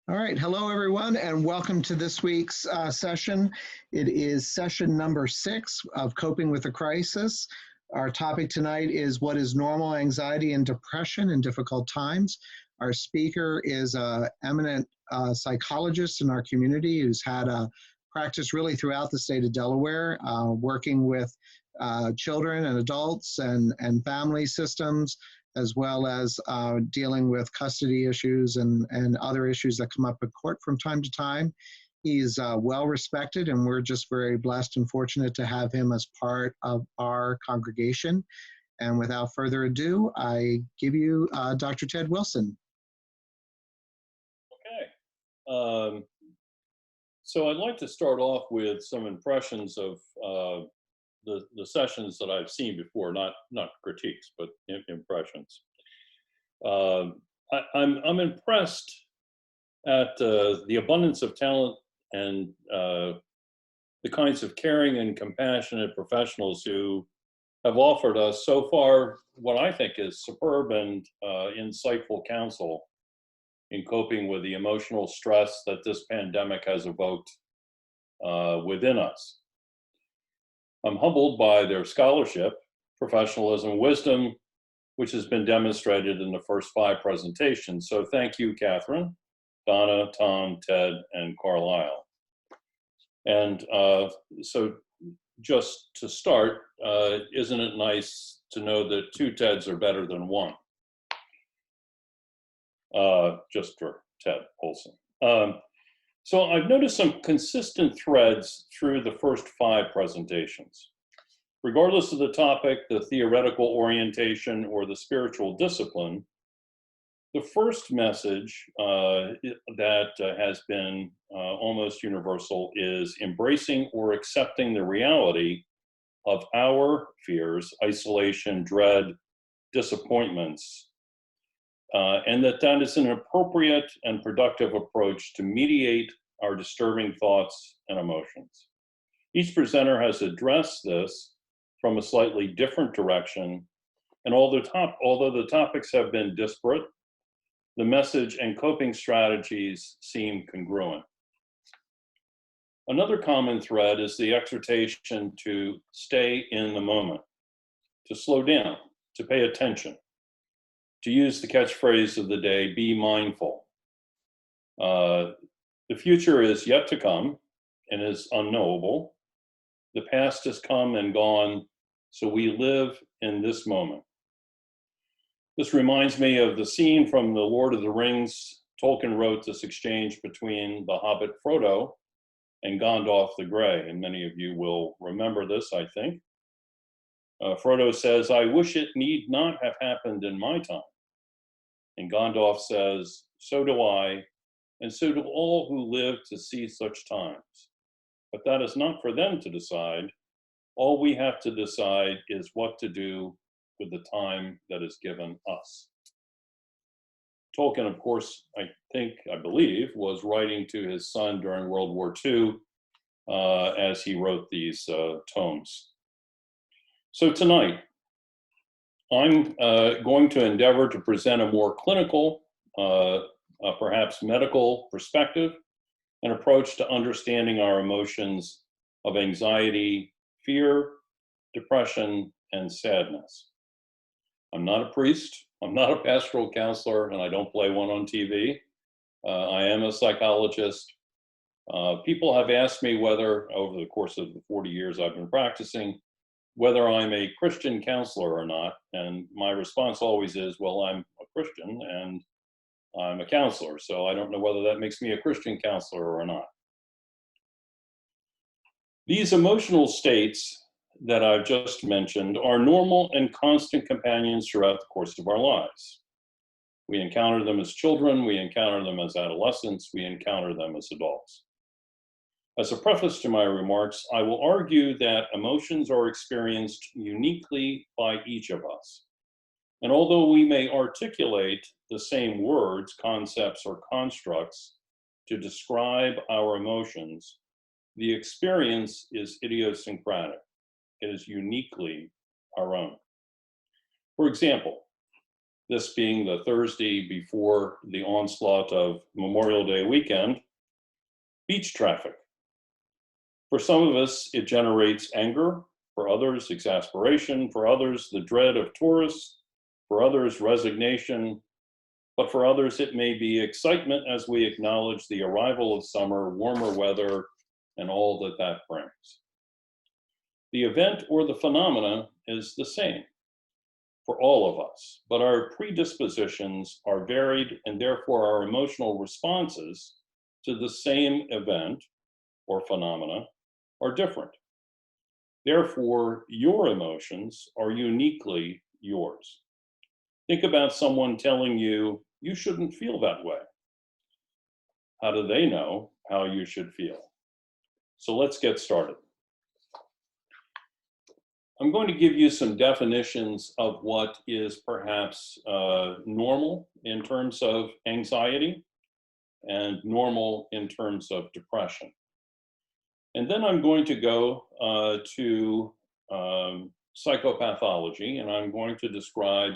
All right, hello everyone, and welcome to this week's session. It is session number 6 of Coping with a Crisis. Our topic tonight is what is normal anxiety and depression in difficult times. Our speaker is an eminent psychologist in our community who's had a practice really throughout the state of Delaware, working with children and adults and family systems, as well as dealing with custody issues and other issues that come up at court from time to time. He's well respected, and we're just very blessed and fortunate to have him as part of our congregation. And without further ado, I give you Dr. Ted Wilson. Okay. So I'd like to start off with some impressions of the sessions that I've seen before, not critiques, but impressions. I'm impressed at the abundance of talent and the kinds of caring and compassionate professionals who have offered us so far what I think is superb and insightful counsel in coping with the emotional stress that this pandemic has evoked within us. I'm humbled by their scholarship, professionalism, wisdom, which has been demonstrated in the first 5 presentations. So thank you, Catherine, Donna, Tom, Ted, and Carlisle. And so just to start, isn't it nice to know that 2 Teds are better than 1? Just for Ted Olson. So I've noticed some consistent threads through the first 5 presentations. Regardless of the topic, the theoretical orientation, or the spiritual discipline, the first message that has been almost universal is embracing or accepting the reality of our fears, isolation, dread, disappointments, and that is an appropriate and productive approach to mediate our disturbing thoughts and emotions. Each presenter has addressed this from a slightly different direction, and although the topics have been disparate, the message and coping strategies seem congruent. Another common thread is the exhortation to stay in the moment, to slow down, to pay attention. To use the catchphrase of the day, be mindful. The future is yet to come and is unknowable. The past has come and gone, so we live in this moment. This reminds me of the scene from The Lord of the Rings. Tolkien wrote this exchange between the hobbit Frodo and Gandalf the Grey, and many of you will remember this, I think. Frodo says, "I wish it need not have happened in my time." And Gandalf says, "So do I, and so do all who live to see such times. But that is not for them to decide. All we have to decide is what to do with the time that is given us." Tolkien, of course, I believe, was writing to his son during World War II as he wrote these tomes. So tonight, I'm going to endeavor to present a more clinical, perhaps medical perspective, an approach to understanding our emotions of anxiety, fear, depression, and sadness. I'm not a priest, I'm not a pastoral counselor, and I don't play one on TV. I am a psychologist. People have asked me whether, over the course of the 40 years I've been practicing, whether I'm a Christian counselor or not, and my response always is, well, I'm a Christian and I'm a counselor, so I don't know whether that makes me a Christian counselor or not. These emotional states that I've just mentioned are normal and constant companions throughout the course of our lives. We encounter them as children, we encounter them as adolescents, we encounter them as adults. As a preface to my remarks, I will argue that emotions are experienced uniquely by each of us. And although we may articulate the same words, concepts, or constructs to describe our emotions, the experience is idiosyncratic. It is uniquely our own. For example, this being the Thursday before the onslaught of Memorial Day weekend, beach traffic. For some of us, it generates anger. For others, exasperation. For others, the dread of tourists. For others, resignation. But for others, it may be excitement as we acknowledge the arrival of summer, warmer weather, and all that that brings. The event or the phenomena is the same for all of us, but our predispositions are varied, and therefore our emotional responses to the same event or phenomena are different. Therefore, your emotions are uniquely yours. Think about someone telling you, you shouldn't feel that way. How do they know how you should feel? So let's get started. I'm going to give you some definitions of what is perhaps normal in terms of anxiety and normal in terms of depression. And then I'm going to go to psychopathology, and I'm going to describe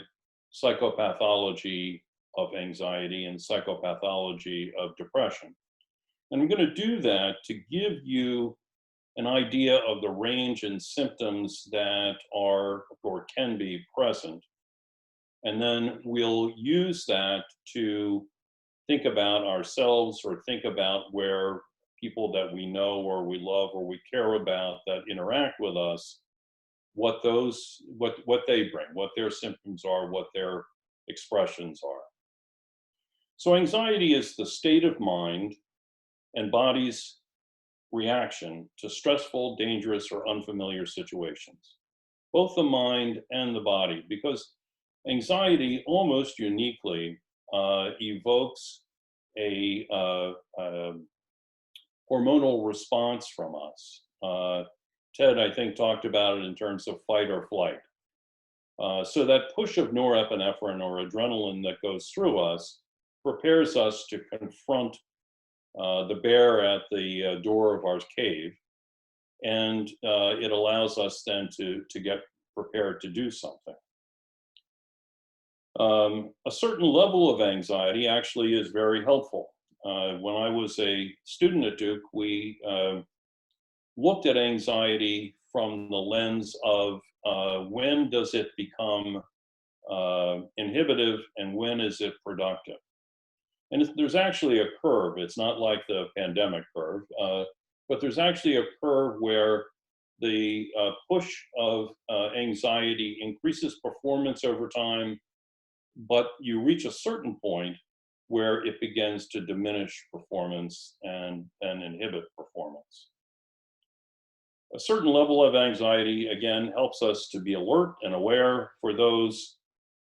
psychopathology of anxiety and psychopathology of depression. And I'm going to do that to give you an idea of the range and symptoms that are or can be present. And then we'll use that to think about ourselves or think about where people that we know or we love or we care about that interact with us, what they bring, what their symptoms are, what their expressions are. So anxiety is the state of mind and body's reaction to stressful, dangerous, or unfamiliar situations, both the mind and the body, because anxiety almost uniquely evokes a hormonal response from us. Ted, I think, talked about it in terms of fight or flight. So that push of norepinephrine or adrenaline that goes through us prepares us to confront the bear at the door of our cave, and it allows us then to get prepared to do something. A certain level of anxiety actually is very helpful. When I was a student at Duke, we looked at anxiety from the lens of when does it become inhibitive and when is it productive? And there's actually a curve. It's not like the pandemic curve, but there's actually a curve where the push of anxiety increases performance over time, but you reach a certain point where it begins to diminish performance and inhibit performance. A certain level of anxiety, again, helps us to be alert and aware for those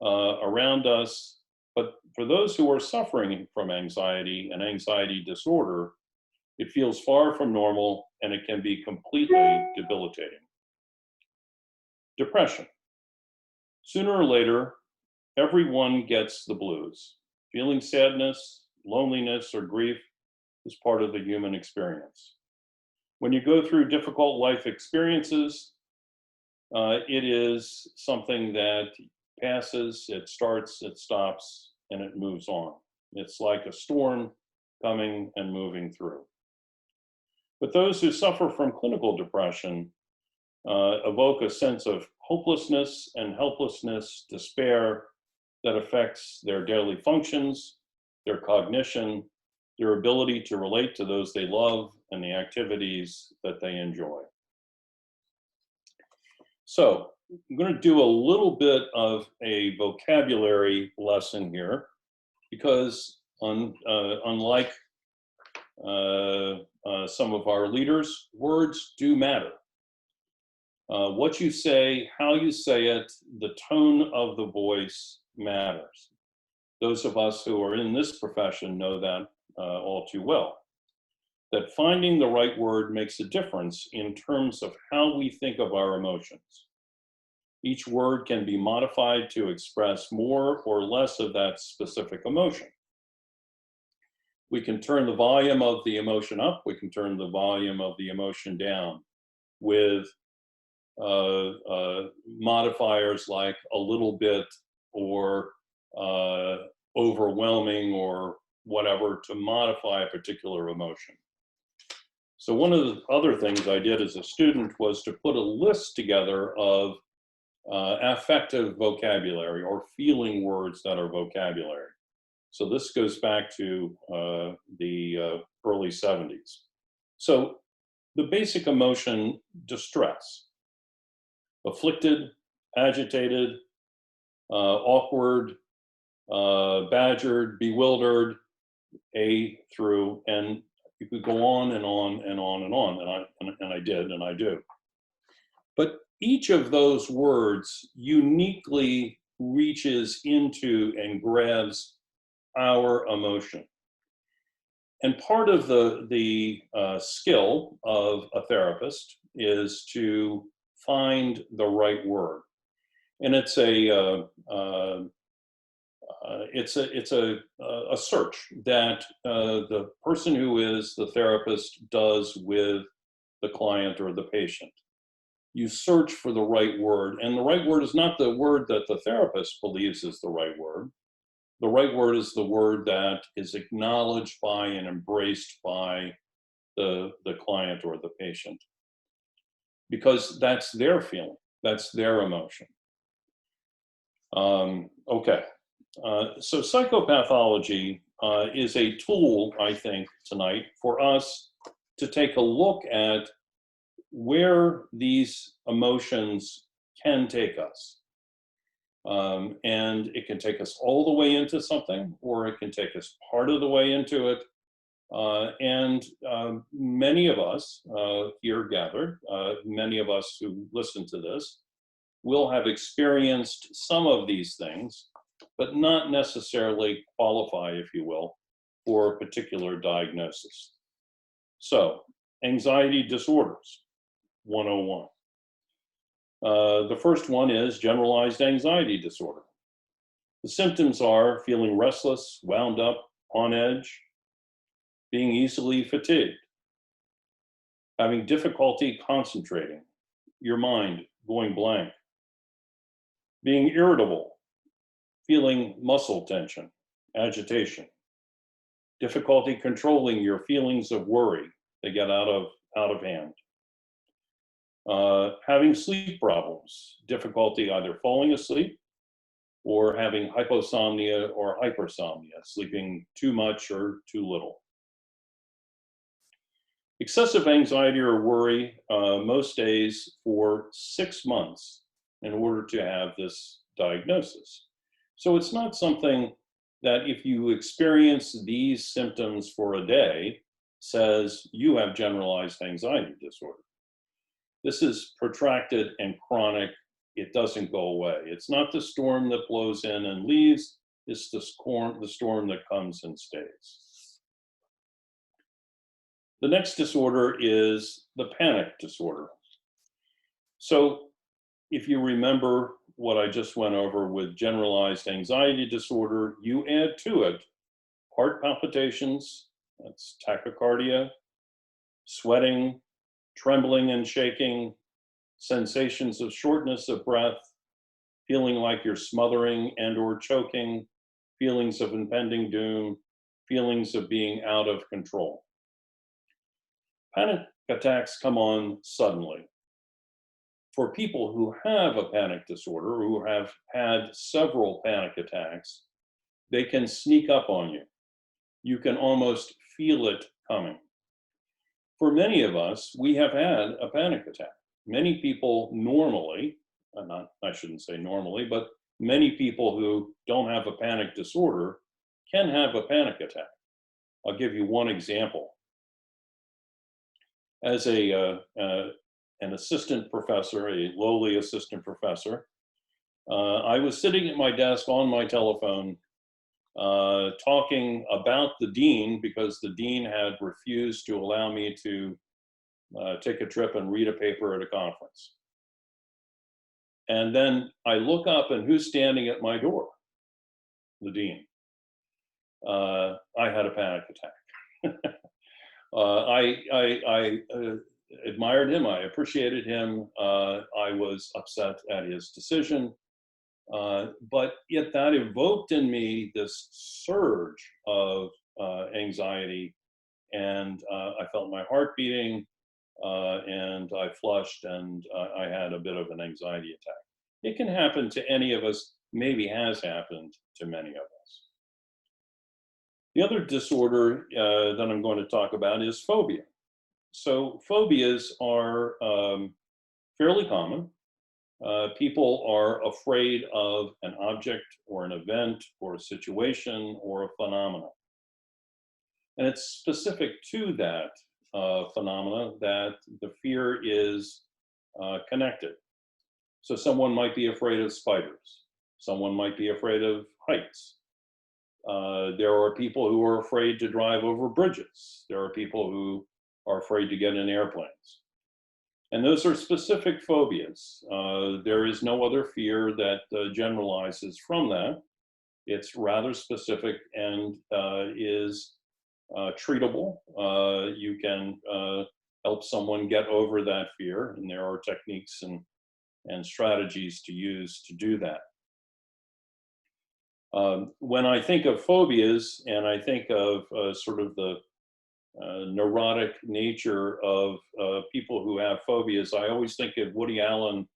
around us. But for those who are suffering from anxiety and anxiety disorder, it feels far from normal and it can be completely debilitating. Depression. Sooner or later, everyone gets the blues. Feeling sadness, loneliness, or grief is part of the human experience. When you go through difficult life experiences, it is something that passes, it starts, it stops, and it moves on. It's like a storm coming and moving through. But those who suffer from clinical depression evoke a sense of hopelessness and helplessness, despair that affects their daily functions, their cognition, their ability to relate to those they love, and the activities that they enjoy. So I'm going to do a little bit of a vocabulary lesson here, because unlike some of our leaders, words do matter. What you say, how you say it, the tone of the voice matters. Those of us who are in this profession know that all too well. That finding the right word makes a difference in terms of how we think of our emotions. Each word can be modified to express more or less of that specific emotion. We can turn the volume of the emotion up, we can turn the volume of the emotion down with modifiers like a little bit or overwhelming or whatever to modify a particular emotion. So one of the other things I did as a student was to put a list together of affective vocabulary or feeling words that are vocabulary. So this goes back to the early 70s. So the basic emotion, distress, afflicted, agitated, awkward, badgered, bewildered, A through, and you could go on and on and on and on, and I did, and I do. But each of those words uniquely reaches into and grabs our emotion. And part of the skill of a therapist is to find the right word, and it's a search that the person who is the therapist does with the client or the patient. You search for the right word, and the right word is not the word that the therapist believes is the right word. The right word is the word that is acknowledged by and embraced by the client or the patient, because that's their feeling, that's their emotion. Okay, so psychopathology is a tool, I think, tonight for us to take a look at where these emotions can take us. And it can take us all the way into something, or it can take us part of the way into it. And many of us here gathered, many of us who listen to this, will have experienced some of these things, but not necessarily qualify, if you will, for a particular diagnosis. So, anxiety disorders, 101. The first one is generalized anxiety disorder. The symptoms are feeling restless, wound up, on edge, being easily fatigued, having difficulty concentrating, your mind going blank, being irritable, feeling muscle tension, agitation, difficulty controlling your feelings of worry. They get out of hand. Having sleep problems, difficulty either falling asleep or having hyposomnia or hypersomnia, sleeping too much or too little. Excessive anxiety or worry most days for 6 months in order to have this diagnosis. So it's not something that if you experience these symptoms for a day says you have generalized anxiety disorder. This is protracted and chronic. It doesn't go away. It's not the storm that blows in and leaves. It's the storm that comes and stays. The next disorder is the panic disorder. So if you remember what I just went over with generalized anxiety disorder, you add to it heart palpitations, that's tachycardia, sweating, trembling and shaking, sensations of shortness of breath, feeling like you're smothering and or choking, feelings of impending doom, feelings of being out of control. Panic attacks come on suddenly. For people who have a panic disorder, who have had several panic attacks, they can sneak up on you. You can almost feel it coming. For many of us, we have had a panic attack. Many people normally, I shouldn't say normally, but many people who don't have a panic disorder can have a panic attack. I'll give you one example. As an assistant professor, a lowly assistant professor, I was sitting at my desk on my telephone talking about the dean, because the dean had refused to allow me to take a trip and read a paper at a conference. And then I look up, and who's standing at my door? The dean. I had a panic attack. I admired him. I appreciated him. I was upset at his decision. But yet that evoked in me this surge of anxiety, and I felt my heart beating, and I flushed, and I had a bit of an anxiety attack. It can happen to any of us, maybe has happened to many of us. The other disorder that I'm going to talk about is phobia. So phobias are fairly common. People are afraid of an object or an event or a situation or a phenomenon. And it's specific to that phenomena that the fear is connected. So someone might be afraid of spiders. Someone might be afraid of heights. There are people who are afraid to drive over bridges. There are people who are afraid to get in airplanes. And those are specific phobias. There is no other fear that generalizes from that. It's rather specific and is treatable. You can help someone get over that fear, and there are techniques and strategies to use to do that. When I think of phobias, and I think of sort of the neurotic nature of people who have phobias, I always think of Woody Allen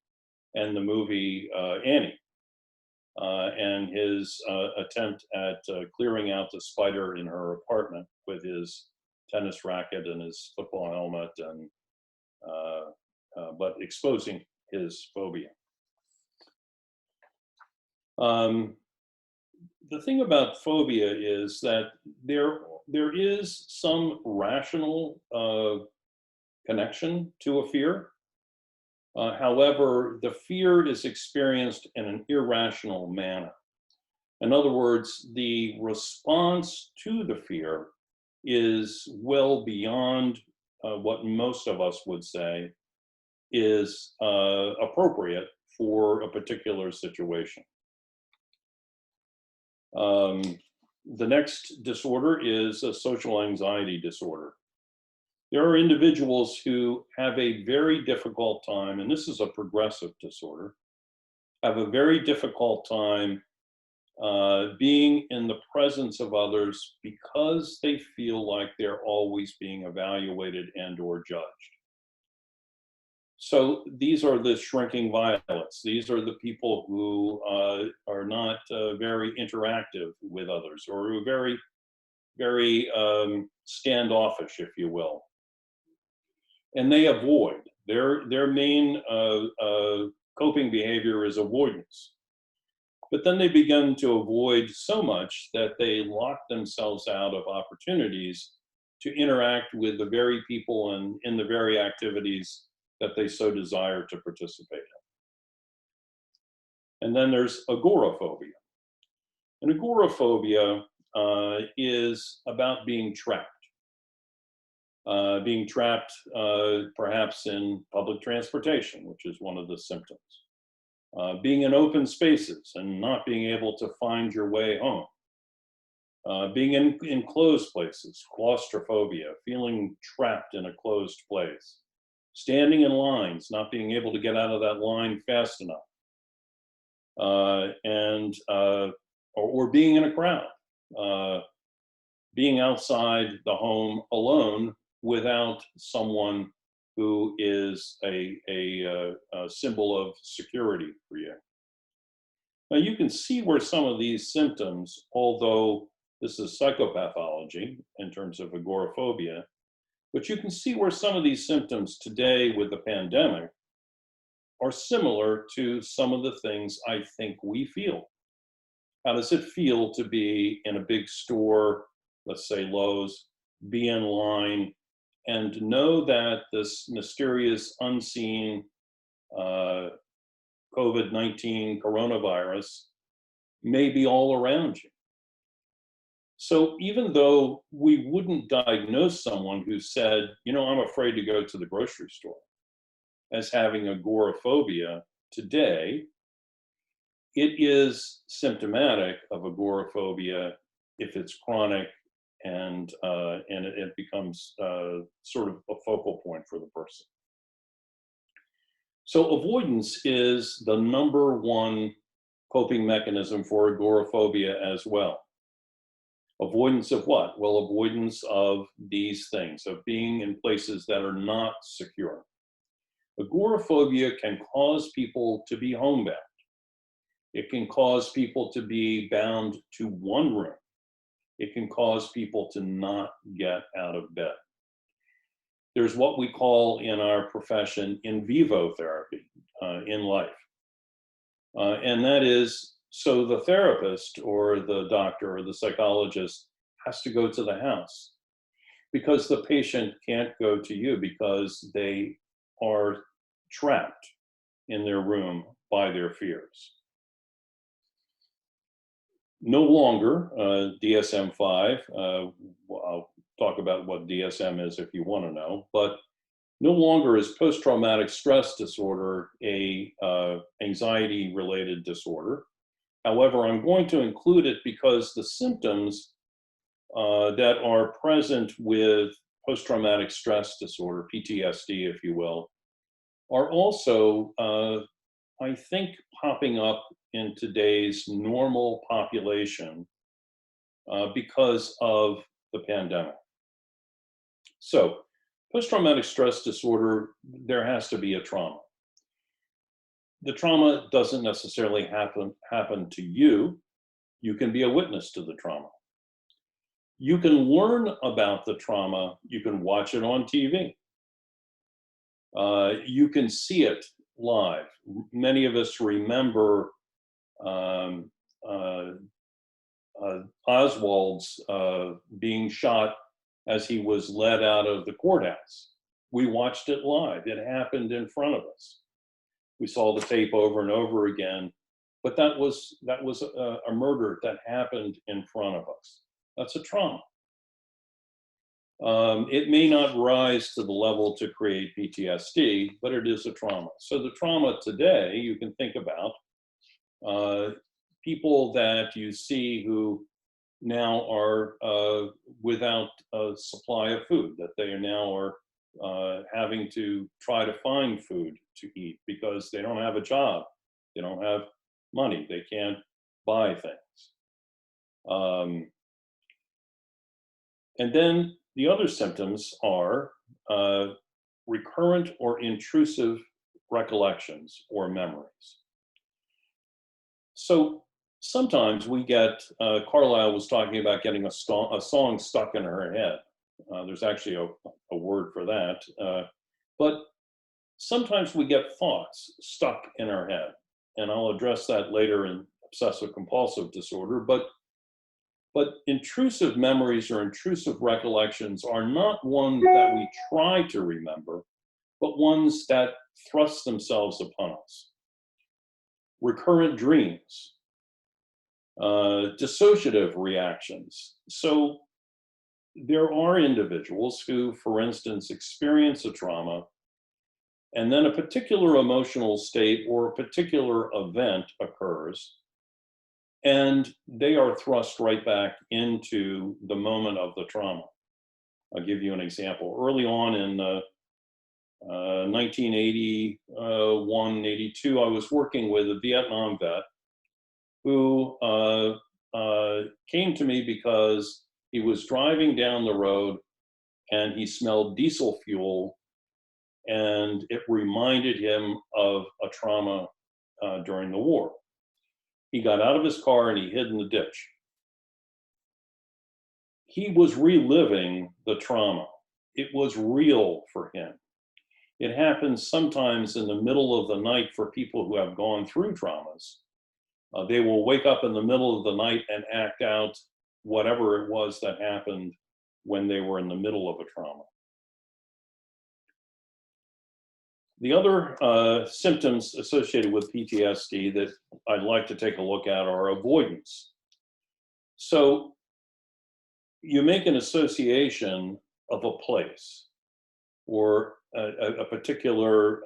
and the movie Annie, and his attempt at clearing out the spider in her apartment with his tennis racket and his football helmet, and but exposing his phobia. The thing about phobia is that there is some rational connection to a fear. However, the fear is experienced in an irrational manner. In other words, the response to the fear is well beyond what most of us would say is appropriate for a particular situation. The next disorder is a social anxiety disorder. There are individuals who have a very difficult time, and this is a progressive disorder, have a very difficult time being in the presence of others because they feel like they're always being evaluated and or judged. So these are the shrinking violets. These are the people who are not very interactive with others, or who are very standoffish, if you will. And they avoid. Their main coping behavior is avoidance. But then they begin to avoid so much that they lock themselves out of opportunities to interact with the very people and in the very activities that they so desire to participate in. And then there's agoraphobia. And agoraphobia is about being trapped. Being trapped perhaps in public transportation, which is one of the symptoms. Being in open spaces and not being able to find your way home. Being in closed places, claustrophobia, feeling trapped in a closed place. Standing in lines, not being able to get out of that line fast enough. Or being in a crowd. Being outside the home alone without someone who is a symbol of security for you. Now you can see where some of these symptoms, although this is psychopathology in terms of agoraphobia, but you can see where some of these symptoms today with the pandemic are similar to some of the things I think we feel. How does it feel to be in a big store, let's say Lowe's, be in line, and know that this mysterious, unseen COVID-19 coronavirus may be all around you? So even though we wouldn't diagnose someone who said, you know, I'm afraid to go to the grocery store as having agoraphobia today, it is symptomatic of agoraphobia if it's chronic and it becomes sort of a focal point for the person. So avoidance is the number one coping mechanism for agoraphobia as well. Avoidance of what? Well, avoidance of these things, of being in places that are not secure. Agoraphobia can cause people to be homebound. It can cause people to be bound to one room. It can cause people to not get out of bed. There's what we call in our profession in vivo therapy in life. And that is, so the therapist or the doctor or the psychologist has to go to the house because the patient can't go to you because they are trapped in their room by their fears. No longer DSM-5, I'll talk about what DSM is if you want to know, but no longer is post-traumatic stress disorder a anxiety-related disorder. However, I'm going to include it because the symptoms that are present with post-traumatic stress disorder, PTSD, if you will, are also, I think, popping up in today's normal population because of the pandemic. So, post-traumatic stress disorder, there has to be a trauma. The trauma doesn't necessarily happen to you. You can be a witness to the trauma. You can learn about the trauma. You can watch it on TV. You can see it live. Many of us remember Oswald's being shot as he was led out of the courthouse. We watched it live. It happened in front of us. We saw the tape over and over again, but that was a murder that happened in front of us. That's a trauma. It may not rise to the level to create PTSD, but it is a trauma. So the trauma today, you can think about people that you see who now are without a supply of food, that they now are having to try to find food to eat because they don't have a job, they don't have money, they can't buy things. And then the other symptoms are recurrent or intrusive recollections or memories. So sometimes we get, Carlisle was talking about getting a song stuck in her head. There's actually a word for that. But sometimes we get thoughts stuck in our head. And I'll address that later in obsessive compulsive disorder. But intrusive memories or intrusive recollections are not ones that we try to remember, but ones that thrust themselves upon us. Recurrent dreams, dissociative reactions. So there are individuals who, for instance, experience a trauma, and then a particular emotional state or a particular event occurs, and they are thrust right back into the moment of the trauma. I'll give you an example. Early on in 1981, 82, I was working with a Vietnam vet who came to me because he was driving down the road and he smelled diesel fuel, and it reminded him of a trauma during the war. He got out of his car and he hid in the ditch. He was reliving the trauma. It was real for him. It happens sometimes in the middle of the night for people who have gone through traumas. They will wake up in the middle of the night and act out whatever it was that happened when they were in the middle of a trauma. The other symptoms associated with PTSD that I'd like to take a look at are avoidance. So you make an association of a place or a particular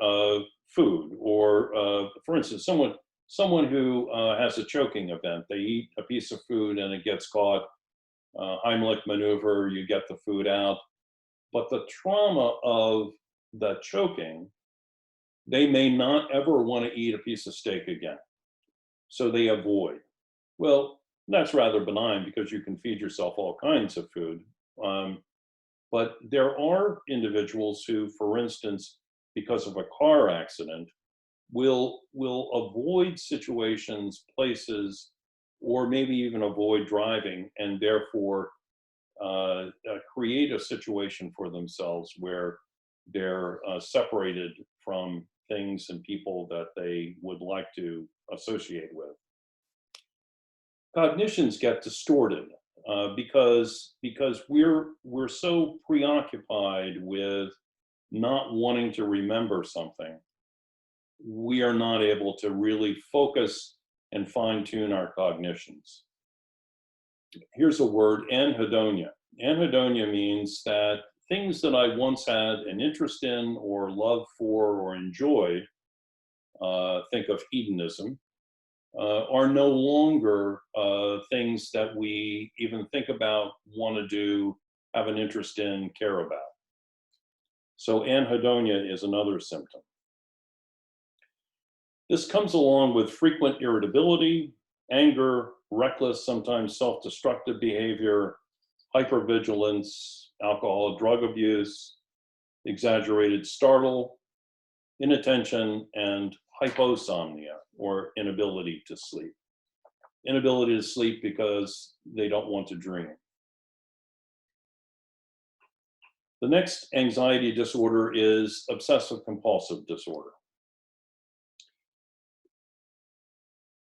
food, or for instance, someone who has a choking event. They eat a piece of food and it gets caught. Heimlich maneuver, you get the food out. But the trauma of the choking, they may not ever want to eat a piece of steak again. so they avoid. Well, that's rather benign because you can feed yourself all kinds of food. But there are individuals who, for instance, because of a car accident, will avoid situations, places, or maybe even avoid driving, and therefore create a situation for themselves where they're separated from things and people that they would like to associate with. Cognitions get distorted because we're so preoccupied with not wanting to remember something. We are not able to really focus and fine-tune our cognitions. Here's a word, anhedonia. Anhedonia means that things that I once had an interest in or love for or enjoyed, think of hedonism, are no longer things that we even think about, want to do, have an interest in, care about. So anhedonia is another symptom. This comes along with frequent irritability, anger, reckless, sometimes self-destructive behavior, hypervigilance, alcohol, drug abuse, exaggerated startle, inattention, and hyposomnia, or inability to sleep. Inability to sleep because they don't want to dream. The next anxiety disorder is obsessive compulsive disorder.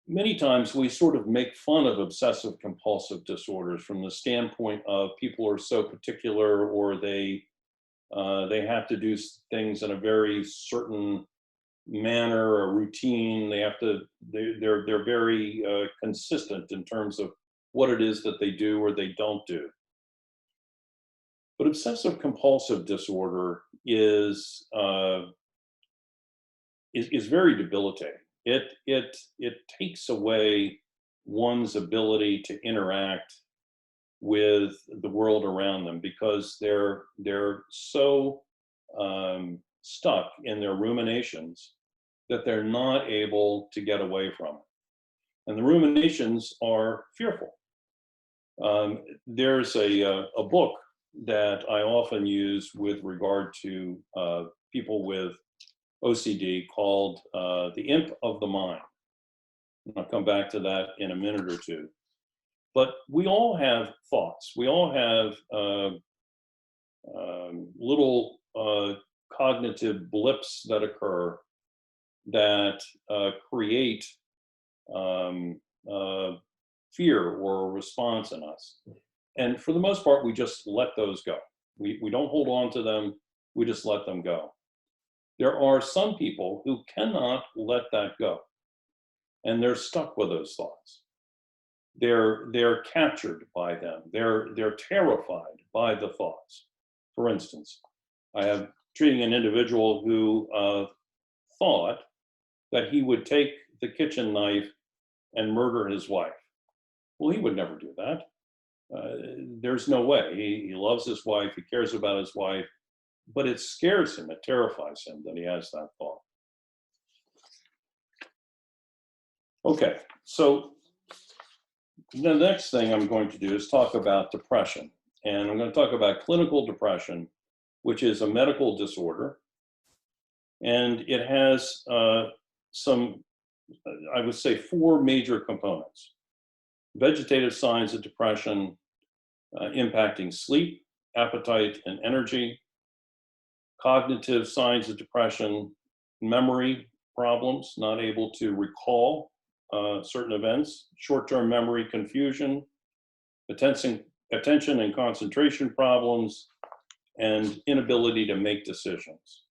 Many times we sort of make fun of obsessive compulsive disorders from the standpoint of people are so particular, or they have to do things in a very certain manner or routine. They're very consistent in terms of what it is that they do or they don't do. But obsessive compulsive disorder is very debilitating. It takes away one's ability to interact with the world around them because they're so stuck in their ruminations that they're not able to get away from it. And the ruminations are fearful. There's a book that I often use with regard to people with OCD called The Imp of the Mind. I'll come back to that in a minute or two. But we all have thoughts. We all have little cognitive blips that occur that create fear or a response in us. And for the most part, we just let those go. We don't hold on to them. We just let them go. There are some people who cannot let that go, and they're stuck with those thoughts. They're captured by them. They're terrified by the thoughts. For instance, I am treating an individual who thought that he would take the kitchen knife and murder his wife. Well, he would never do that. There's no way. He loves his wife. He cares about his wife. But it scares him. It terrifies him that he has that thought. Okay, so the next thing I'm going to do is talk about depression. And I'm going to talk about clinical depression, which is a medical disorder. And it has some, I would say, 4 major components. Vegetative signs of depression impacting sleep, appetite, and energy. Cognitive signs of depression, memory problems, not able to recall certain events, short-term memory confusion, attention and concentration problems, and inability to make decisions.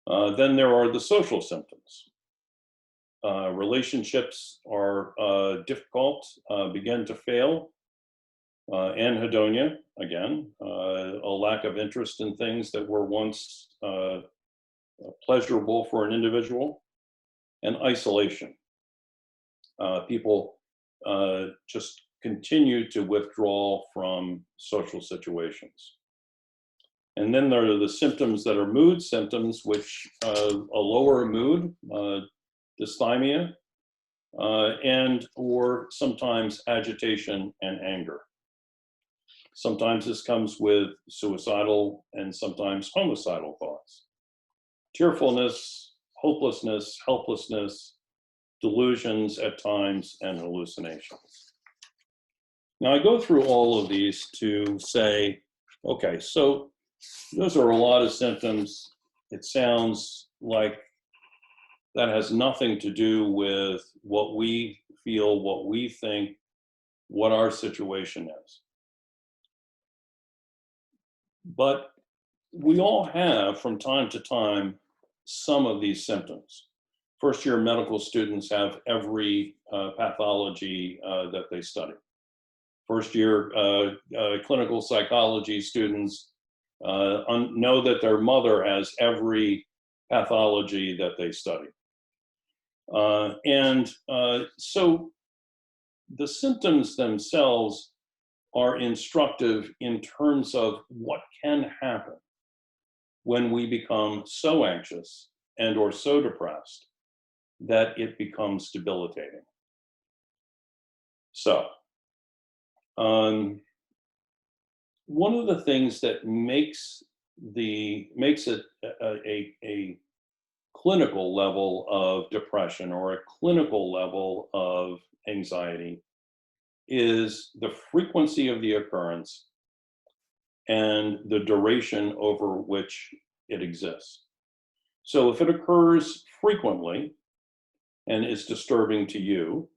Then there are the social symptoms. Relationships are difficult, begin to fail. Anhedonia, again, a lack of interest in things that were once pleasurable for an individual, and isolation. People just continue to withdraw from social situations. And then there are the symptoms that are mood symptoms, which a lower mood, dysthymia, and or sometimes agitation and anger. Sometimes this comes with suicidal and sometimes homicidal thoughts. Tearfulness, hopelessness, helplessness, delusions at times, and hallucinations. Now I go through all of these to say, okay, so those are a lot of symptoms. It sounds like that has nothing to do with what we feel, what we think, what our situation is. But we all have, from time to time, some of these symptoms. First year medical students have every pathology that they study. First year clinical psychology students know that their mother has every pathology that they study. So the symptoms themselves are instructive in terms of what can happen when we become so anxious and or so depressed that it becomes debilitating. So, one of the things that makes it a clinical level of depression or a clinical level of anxiety is the frequency of the occurrence and the duration over which it exists. So if it occurs frequently and is disturbing to you,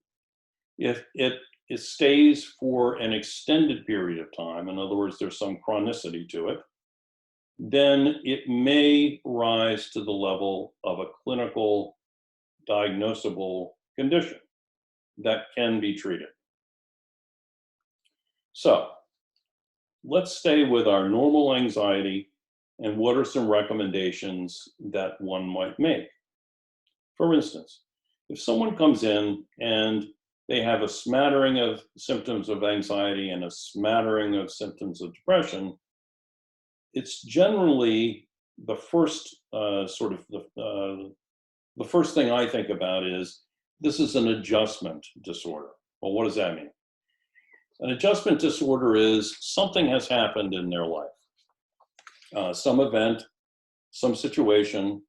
if it stays for an extended period of time, in other words, there's some chronicity to it, then it may rise to the level of a clinical diagnosable condition that can be treated. So let's stay with our normal anxiety and what are some recommendations that one might make. For instance, if someone comes in and they have a smattering of symptoms of anxiety and a smattering of symptoms of depression, it's generally the first the first thing I think about is this is an adjustment disorder. Well, what does that mean? An adjustment disorder is something has happened in their life, some event, some situation,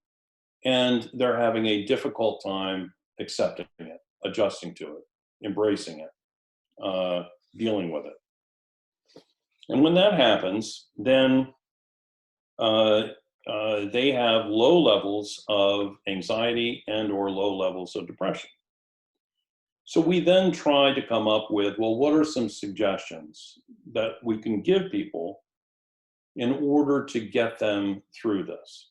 and they're having a difficult time accepting it, adjusting to it, embracing it, dealing with it. And when that happens, then they have low levels of anxiety and or low levels of depression. So we then try to come up with, well, what are some suggestions that we can give people in order to get them through this?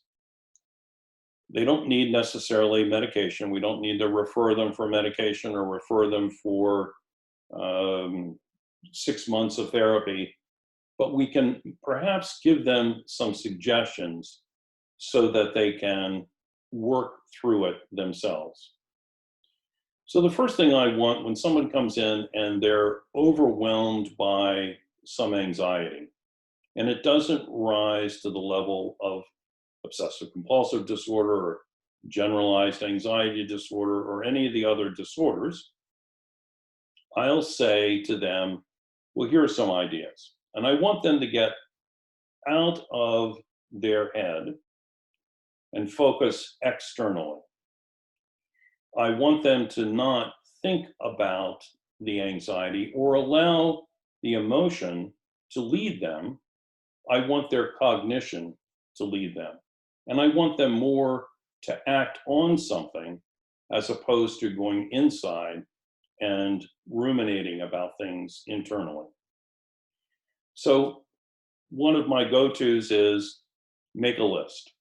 They don't need necessarily medication. We don't need to refer them for medication or refer them for 6 months of therapy, but we can perhaps give them some suggestions so that they can work through it themselves. So the first thing I want when someone comes in and they're overwhelmed by some anxiety, and it doesn't rise to the level of obsessive compulsive disorder or generalized anxiety disorder or any of the other disorders, I'll say to them, well, here are some ideas. And I want them to get out of their head and focus externally. I want them to not think about the anxiety or allow the emotion to lead them. I want their cognition to lead them. And I want them more to act on something as opposed to going inside and ruminating about things internally. So one of my go-tos is make a list.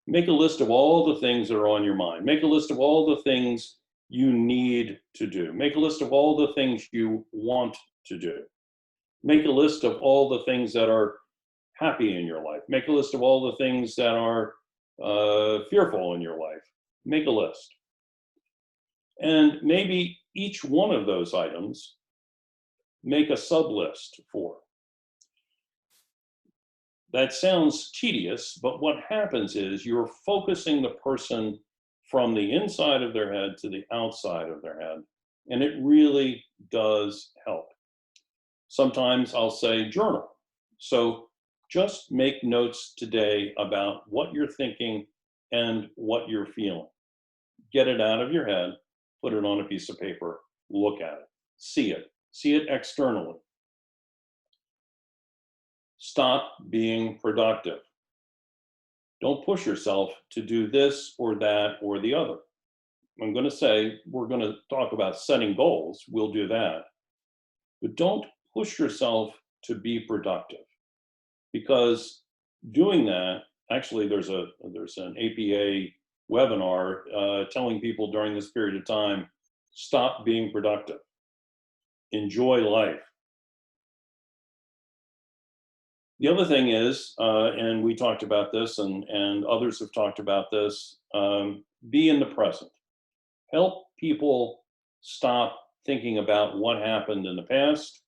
Make a list of all the things that are on your mind. Make a list of all the things you need to do. Make a list of all the things you want to do. Make a list of all the things that are happy in your life. Make a list of all the things that are fearful in your life. Make a list. And maybe each one of those items, make a sub-list for. That sounds tedious, but what happens is you're focusing the person from the inside of their head to the outside of their head. And it really does help. Sometimes I'll say journal. So just make notes today about what you're thinking and what you're feeling. Get it out of your head, put it on a piece of paper, look at it, see it externally. Stop being productive. Don't push yourself to do this or that or the other. I'm going to say, we're going to talk about setting goals. We'll do that. But don't push yourself to be productive, because doing that, actually there's an APA webinar telling people during this period of time, stop being productive. Enjoy life. The other thing is, and we talked about this and others have talked about this, be in the present. Help people stop thinking about what happened in the past.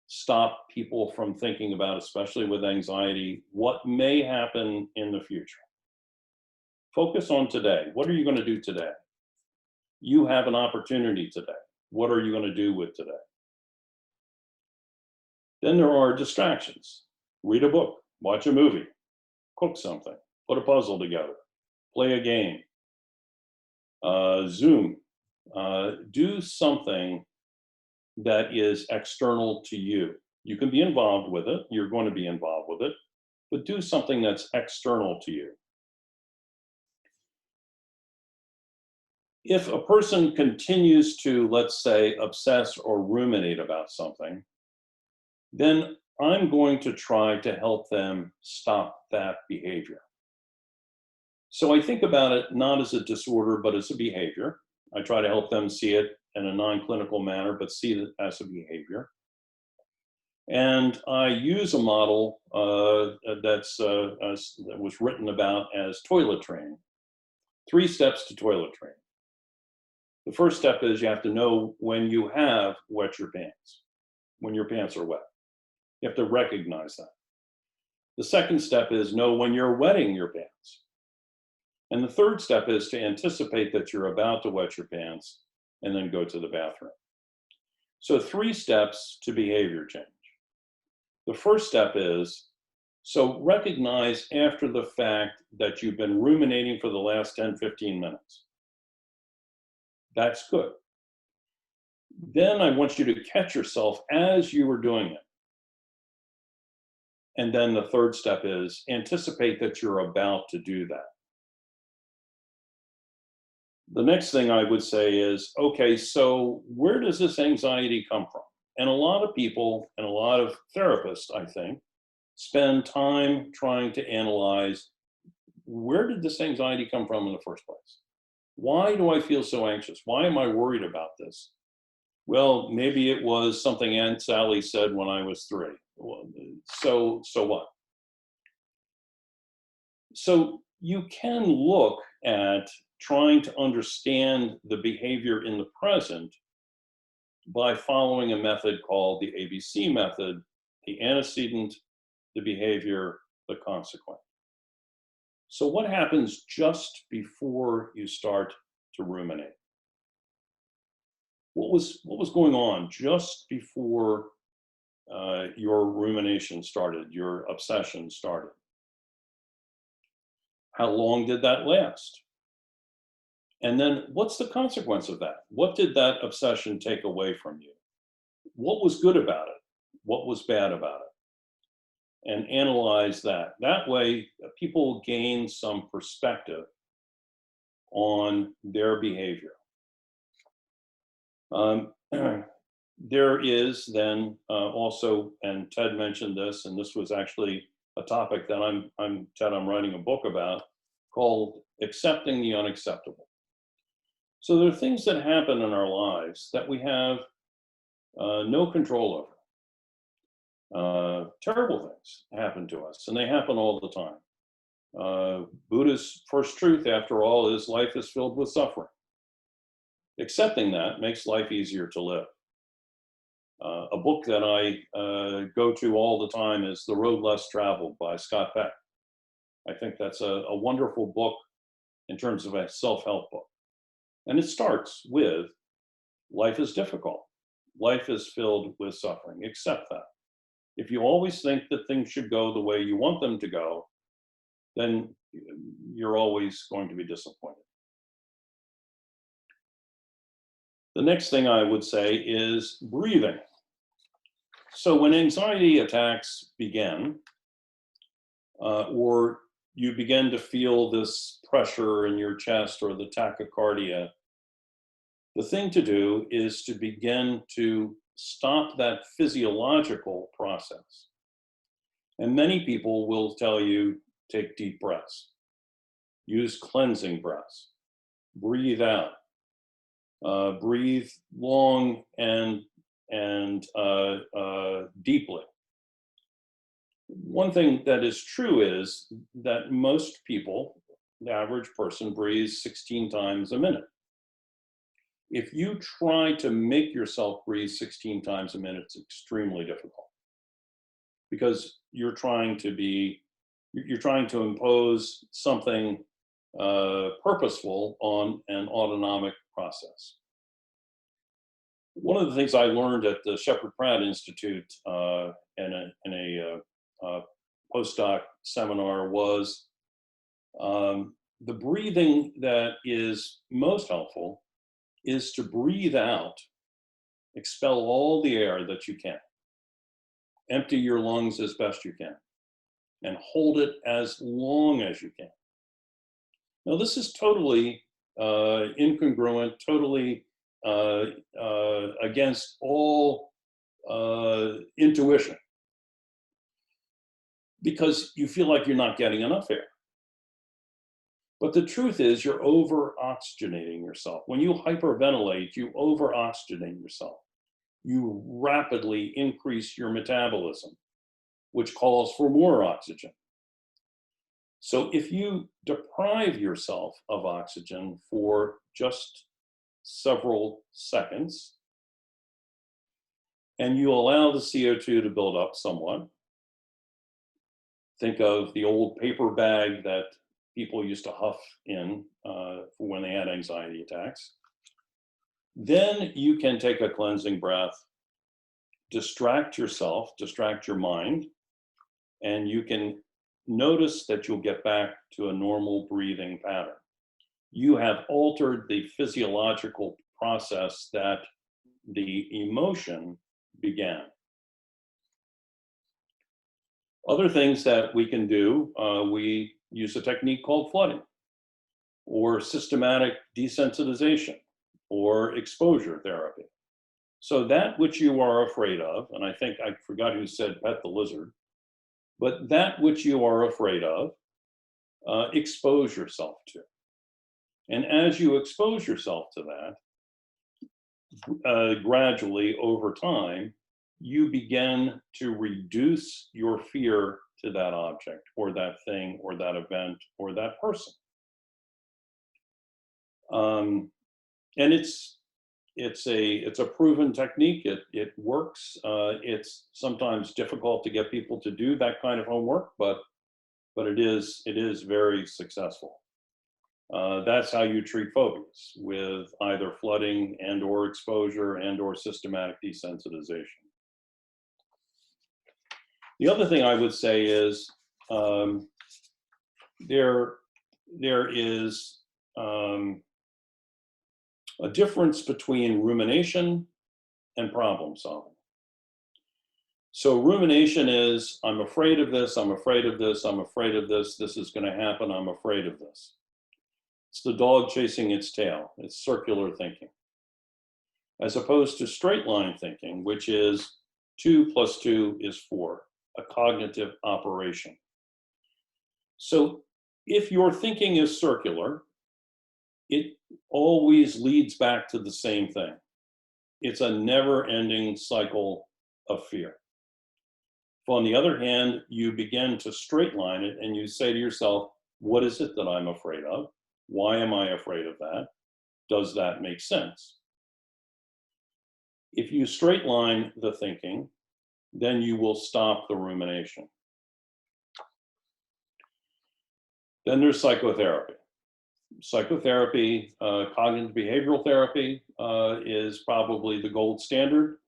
Stop people from thinking about, especially with anxiety, what may happen in the future. Focus on today. What are you going to do today? You have an opportunity today. What are you going to do with today? Then there are distractions. Read a book, watch a movie, cook something, put a puzzle together, play a game, Zoom, do something that is external to you. You can be involved with it, you're going to be involved with it, but do something that's external to you. If a person continues to, let's say, obsess or ruminate about something, then I'm going to try to help them stop that behavior. So I think about it not as a disorder, but as a behavior. I try to help them see it in a non-clinical manner, but see it as a behavior. And I use a model that was written about as toilet training. 3 steps to toilet training. The first step is you have to know when you have wet your pants, when your pants are wet. You have to recognize that. The second step is know when you're wetting your pants. And the third step is to anticipate that you're about to wet your pants and then go to the bathroom. So 3 steps to behavior change. The first step is, so recognize after the fact that you've been ruminating for the last 10, 15 minutes. That's good. Then I want you to catch yourself as you were doing it. And then the third step is anticipate that you're about to do that. The next thing I would say is, okay, so where does this anxiety come from? And a lot of people and a lot of therapists, I think, spend time trying to analyze, where did this anxiety come from in the first place? Why do I feel so anxious? Why am I worried about this? Well, maybe it was something Aunt Sally said when I was 3. So what? So you can look at trying to understand the behavior in the present by following a method called the ABC method: the antecedent, the behavior, the consequent. So what happens just before you start to ruminate? What was going on just before your rumination started, your obsession started? How long did that last? And then what's the consequence of that? What did that obsession take away from you? What was good about it? What was bad about it? And analyze that. That way, people gain some perspective on their behavior. There is then also, and Ted mentioned this, and this was actually a topic that I'm writing a book about, called Accepting the Unacceptable. So there are things that happen in our lives that we have no control over. Terrible things happen to us, and they happen all the time. Buddha's first truth, after all, is life is filled with suffering. Accepting that makes life easier to live. A book that I go to all the time is The Road Less Traveled by Scott Peck. I think that's a wonderful book in terms of a self-help book. And it starts with, life is difficult. Life is filled with suffering. Accept that. If you always think that things should go the way you want them to go, then you're always going to be disappointed. The next thing I would say is breathing. So when anxiety attacks begin, or you begin to feel this pressure in your chest or the tachycardia, the thing to do is to begin to stop that physiological process. And many people will tell you, take deep breaths, use cleansing breaths, breathe out, breathe long and deeply. One thing that is true is that most people, the average person, breathes 16 times a minute. If you try to make yourself breathe 16 times a minute, it's extremely difficult, because you're trying to impose something purposeful on an autonomic process. One of the things I learned at the Shepherd Pratt Institute in a postdoc seminar was the breathing that is most helpful is to breathe out, expel all the air that you can, empty your lungs as best you can, and hold it as long as you can. Now, this is totally incongruent, totally against all intuition, because you feel like you're not getting enough air. But the truth is, you're over-oxygenating yourself. When you hyperventilate, you over-oxygenate yourself. You rapidly increase your metabolism, which calls for more oxygen. So if you deprive yourself of oxygen for just several seconds, and you allow the CO2 to build up somewhat, think of the old paper bag that people used to huff in for when they had anxiety attacks. Then you can take a cleansing breath, distract yourself, distract your mind, and you can notice that you'll get back to a normal breathing pattern. You have altered the physiological process that the emotion began. Other things that we can do, we use a technique called flooding, or systematic desensitization, or exposure therapy. So that which you are afraid of, and I think I forgot who said pet the lizard, but that which you are afraid of, expose yourself to. And as you expose yourself to that, gradually over time, you begin to reduce your fear to that object or that thing or that event or that person. And it's a proven technique. It works. It's sometimes difficult to get people to do that kind of homework, but it is very successful. That's how you treat phobias, with either flooding and or exposure and or systematic desensitization. The other thing I would say is there is a difference between rumination and problem solving. So rumination is, I'm afraid of this, I'm afraid of this, I'm afraid of this, this is going to happen, I'm afraid of this. It's the dog chasing its tail. It's circular thinking. As opposed to straight line thinking, which is 2 + 2 is 4, a cognitive operation. So if your thinking is circular, it always leads back to the same thing. It's a never-ending cycle of fear. If, on the other hand, you begin to straight line it and you say to yourself, what is it that I'm afraid of? Why am I afraid of that? Does that make sense? If you straight line the thinking, then you will stop the rumination. Then there's psychotherapy. Psychotherapy, cognitive behavioral therapy is probably the gold standard,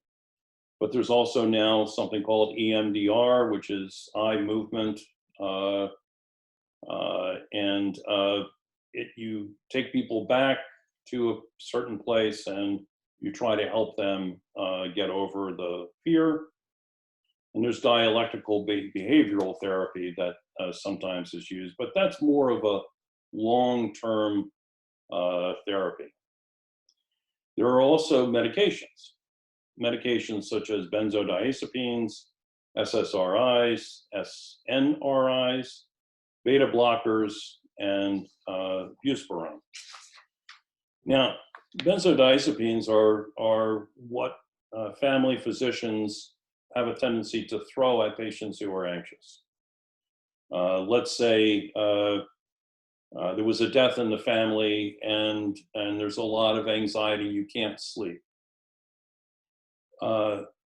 but there's also now something called EMDR, which is eye movement, and you take people back to a certain place and you try to help them get over the fear. And there's dialectical behavioral therapy that sometimes is used, but that's more of a long-term therapy. There are also medications such as benzodiazepines, SSRIs, SNRIs, beta blockers, and buspirone. Now, benzodiazepines are what family physicians have a tendency to throw at patients who are anxious. Let's say there was a death in the family and there's a lot of anxiety, you can't sleep.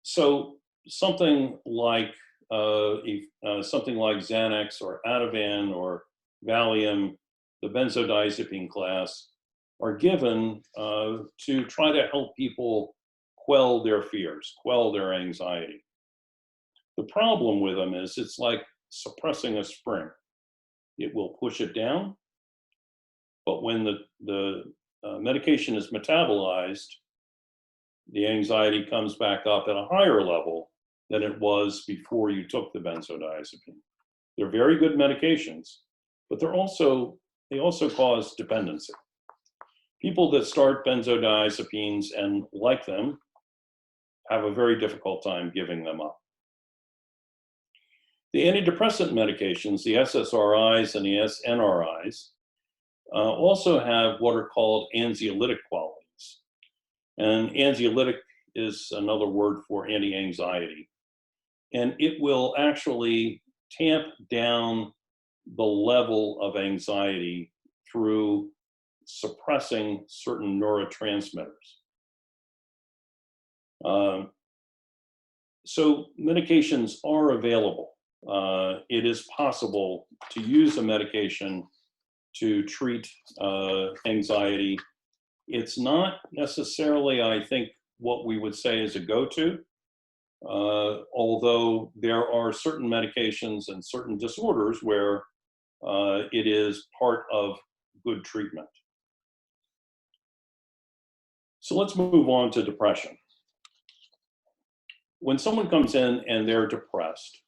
So something like Xanax or Ativan or Valium, the benzodiazepine class, are given to try to help people quell their fears, quell their anxiety. The problem with them is it's like suppressing a spring. It will push it down, but when the medication is metabolized, the anxiety comes back up at a higher level than it was before you took the benzodiazepine. They're very good medications, but they also cause dependency. People that start benzodiazepines and like them have a very difficult time giving them up. The antidepressant medications, the SSRIs and the SNRIs, also have what are called anxiolytic qualities. And anxiolytic is another word for anti-anxiety. And it will actually tamp down the level of anxiety through suppressing certain neurotransmitters. So medications are available. It is possible to use a medication to treat anxiety. It's not necessarily, I think, what we would say is a go-to, although there are certain medications and certain disorders where it is part of good treatment. So let's move on to depression. When someone comes in and they're depressed,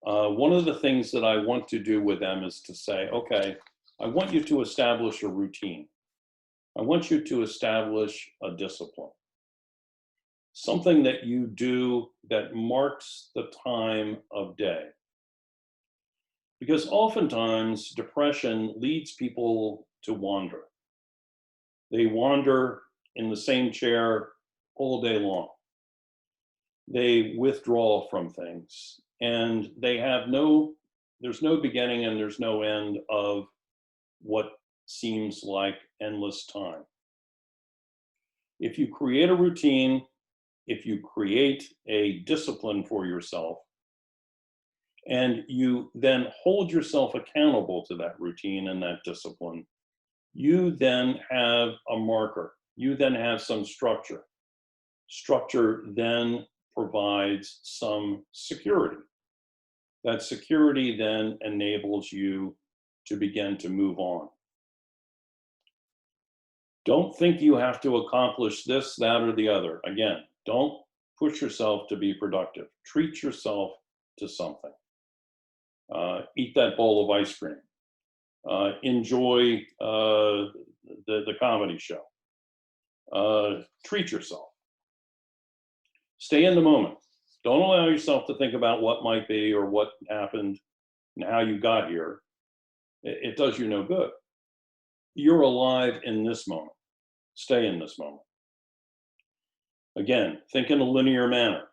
one of the things that I want to do with them is to say, okay, I want you to establish a routine. I want you to establish a discipline. Something that you do that marks the time of day. Because oftentimes depression leads people to wander. They wander in the same chair all day long. They withdraw from things and they have there's no beginning and there's no end of what seems like endless time. If you create a routine, if you create a discipline for yourself, and you then hold yourself accountable to that routine and that discipline, you then have a marker. You then have some structure. Structure then provides some security. That security then enables you to begin to move on. Don't think you have to accomplish this, that, or the other. Again, don't push yourself to be productive. Treat yourself to something. Eat that bowl of ice cream. Enjoy the comedy show. Treat yourself. Stay in the moment. Don't allow yourself to think about what might be or what happened and how you got here. It does you no good. You're alive in this moment. Stay in this moment. Again, think in a linear manner.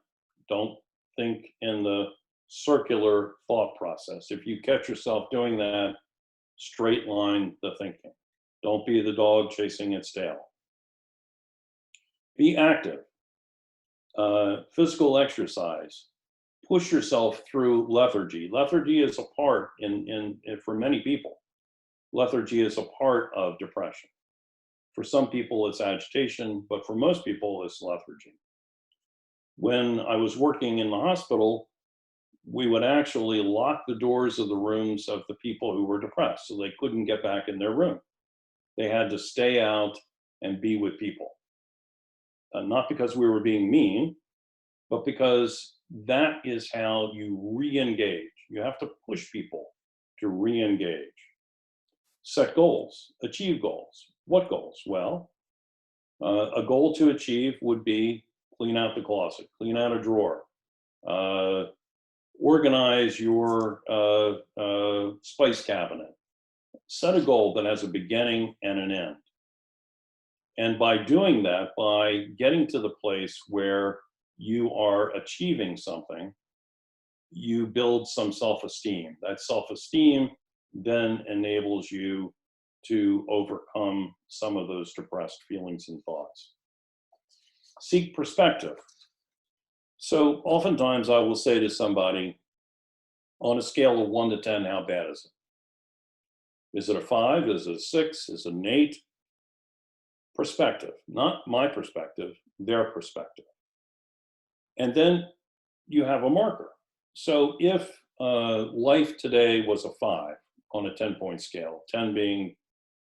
Don't think in the circular thought process. If you catch yourself doing that, straight line the thinking. Don't be the dog chasing its tail. Be active. Physical exercise. Push yourself through lethargy. Lethargy is a part for many people. Lethargy is a part of depression. For some people, it's agitation, but for most people, it's lethargy. When I was working in the hospital, we would actually lock the doors of the rooms of the people who were depressed so they couldn't get back in their room. They had to stay out and be with people. Not because we were being mean, but because that is how you re-engage. You have to push people to re-engage. Set goals, achieve goals. What goals? Well, a goal to achieve would be clean out the closet, clean out a drawer, organize your spice cabinet. Set a goal that has a beginning and an end. And by doing that, by getting to the place where you are achieving something, you build some self-esteem. That self-esteem then enables you to overcome some of those depressed feelings and thoughts. Seek perspective. So oftentimes I will say to somebody, on a scale of 1 to 10, how bad is it? Is it a 5? Is it a 6? Is it an 8? Perspective, not my perspective, their perspective. And then you have a marker. So if life today was a 5 on a 10-point scale, 10 being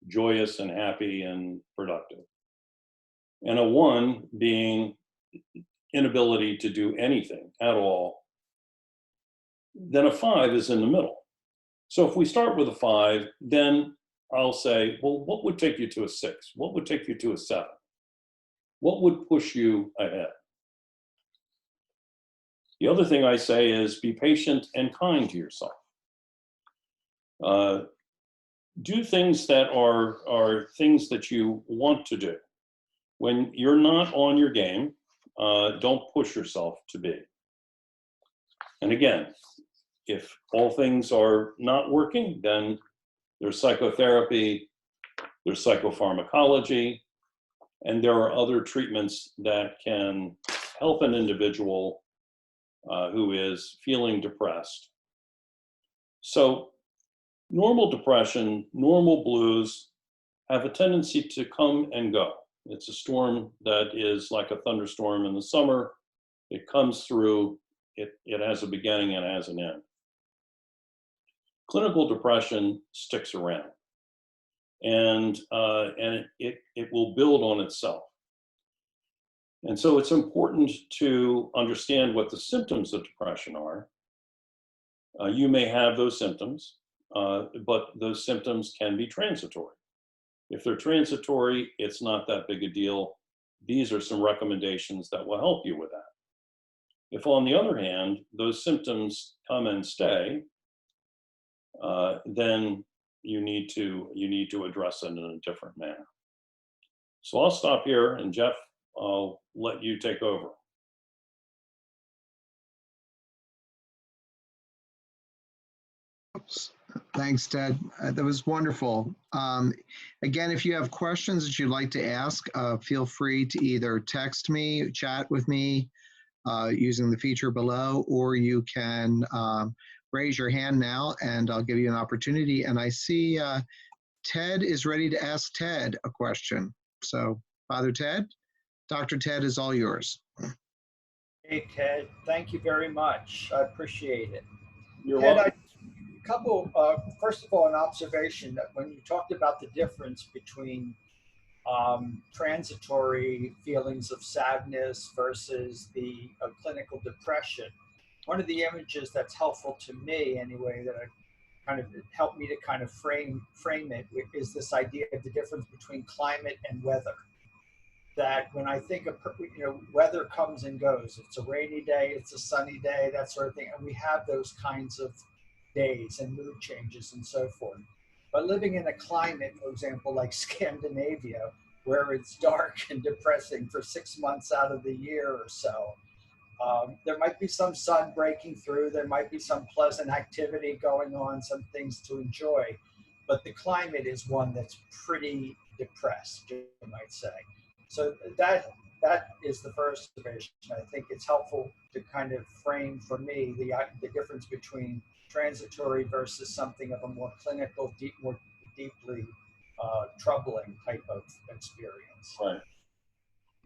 joyous and happy and productive, and a 1 being inability to do anything at all, then a 5 is in the middle. So if we start with a 5, then I'll say, well, what would take you to a 6? What would take you to a 7? What would push you ahead? The other thing I say is be patient and kind to yourself. Do things that are things that you want to do. When you're not on your game, don't push yourself to be. And again, if all things are not working, then there's psychotherapy, there's psychopharmacology, and there are other treatments that can help an individual who is feeling depressed. So normal depression, normal blues have a tendency to come and go. It's a storm that is like a thunderstorm in the summer. It comes through, it has a beginning and has an end. Clinical depression sticks around, and it will build on itself. And so it's important to understand what the symptoms of depression are. You may have those symptoms, but those symptoms can be transitory. If they're transitory, it's not that big a deal. These are some recommendations that will help you with that. If, on the other hand, those symptoms come and stay, then you need to address it in a different manner. So I'll stop here, and Jeff, I'll let you take over. Oops. Thanks, Ted. That was wonderful. Again, if you have questions that you'd like to ask, feel free to either text me, chat with me using the feature below, or you can raise your hand now and I'll give you an opportunity. And I see Ted is ready to ask Ted a question. So Father Ted, Dr. Ted is all yours. Hey, Ted, thank you very much. I appreciate it. You're Ted, welcome. first of all, an observation that when you talked about the difference between transitory feelings of sadness versus the clinical depression, one of the images that's helpful to me anyway, that helped me to kind of frame it, is this idea of the difference between climate and weather. That when I think of, weather comes and goes. It's a rainy day, it's a sunny day, that sort of thing. And we have those kinds of days and mood changes and so forth. But living in a climate, for example, like Scandinavia, where it's dark and depressing for 6 months out of the year or so, there might be some sun breaking through, there might be some pleasant activity going on, some things to enjoy, but the climate is one that's pretty depressed, you might say. So that is the first observation. I think it's helpful to kind of frame for me the difference between transitory versus something of a more clinical, more deeply troubling type of experience. Right.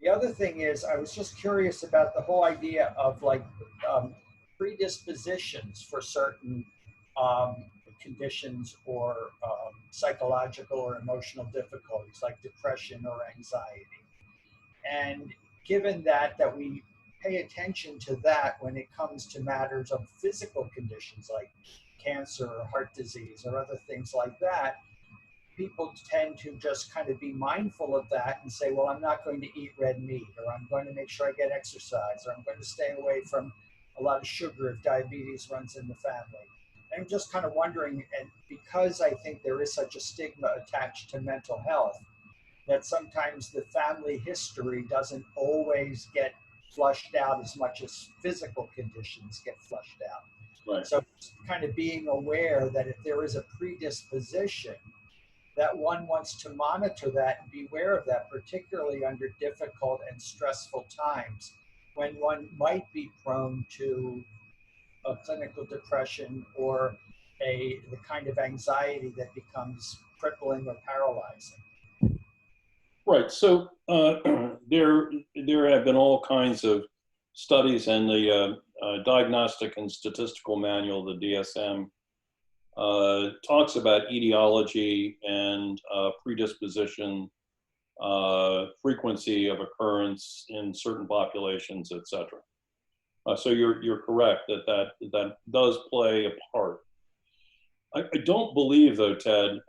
The other thing is, I was just curious about the whole idea of like predispositions for certain conditions or psychological or emotional difficulties like depression or anxiety. And given that we pay attention to that when it comes to matters of physical conditions like cancer or heart disease or other things like that, people tend to just kind of be mindful of that and say, well, I'm not going to eat red meat, or I'm going to make sure I get exercise, or I'm going to stay away from a lot of sugar if diabetes runs in the family. And I'm just kind of wondering, and because I think there is such a stigma attached to mental health, that sometimes the family history doesn't always get flushed out as much as physical conditions get flushed out. Right. So kind of being aware that if there is a predisposition, that one wants to monitor that and be aware of that, particularly under difficult and stressful times when one might be prone to a clinical depression or the kind of anxiety that becomes crippling or paralyzing. Right. So there have been all kinds of studies, and the Diagnostic and Statistical Manual, the DSM, talks about etiology and predisposition, frequency of occurrence in certain populations, etc. So you're correct that does play a part. I don't believe, though, Ted,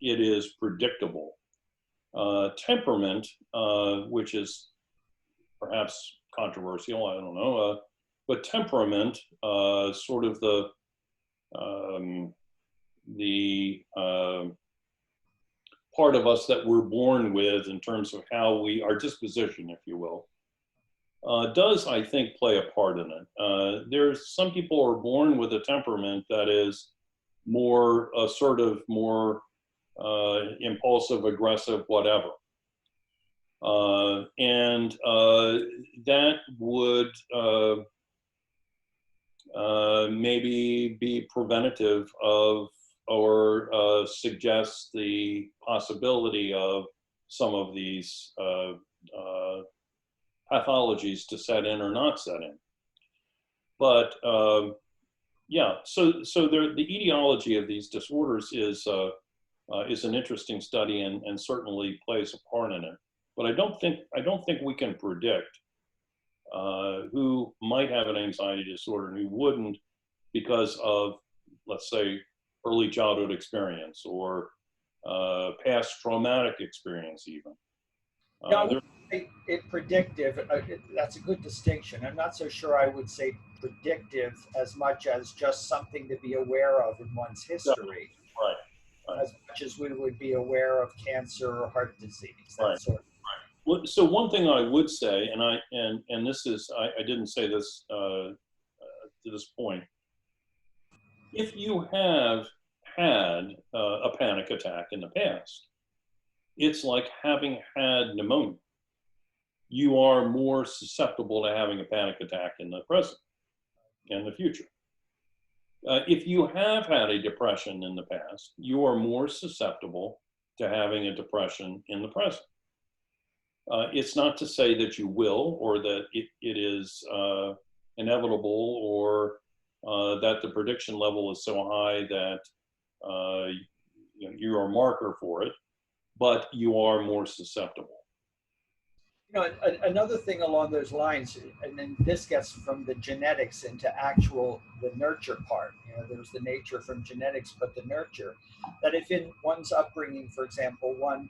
it is predictable. Temperament, which is perhaps controversial, I don't know, but temperament, sort of the part of us that we're born with in terms of how our disposition, if you will, does, I think, play a part in it. There's some people are born with a temperament that is more assertive, more impulsive, aggressive, whatever. And that would maybe be preventative of or suggest the possibility of some of these pathologies to set in or not set in. But yeah, so the etiology of these disorders is an interesting study and certainly plays a part in it. But I don't think we can predict who might have an anxiety disorder and who wouldn't because of, let's say, early childhood experience or past traumatic experience even. Yeah, I would say it predictive. That's a good distinction. I'm not so sure I would say predictive as much as just something to be aware of in one's history. Right. As much as we would be aware of cancer or heart disease. That sort of. Well, so one thing I would say, and this is, I didn't say this to this point, if you have had a panic attack in the past, it's like having had pneumonia. You are more susceptible to having a panic attack in the present and the future. If you have had a depression in the past, you are more susceptible to having a depression in the present. It's not to say that you will, or that it is inevitable, or that the prediction level is so high that you're a marker for it, but you are more susceptible. You know, another thing along those lines, and then this gets from the genetics into the nurture part. You know, there's the nature from genetics, but the nurture. That if in one's upbringing, for example, one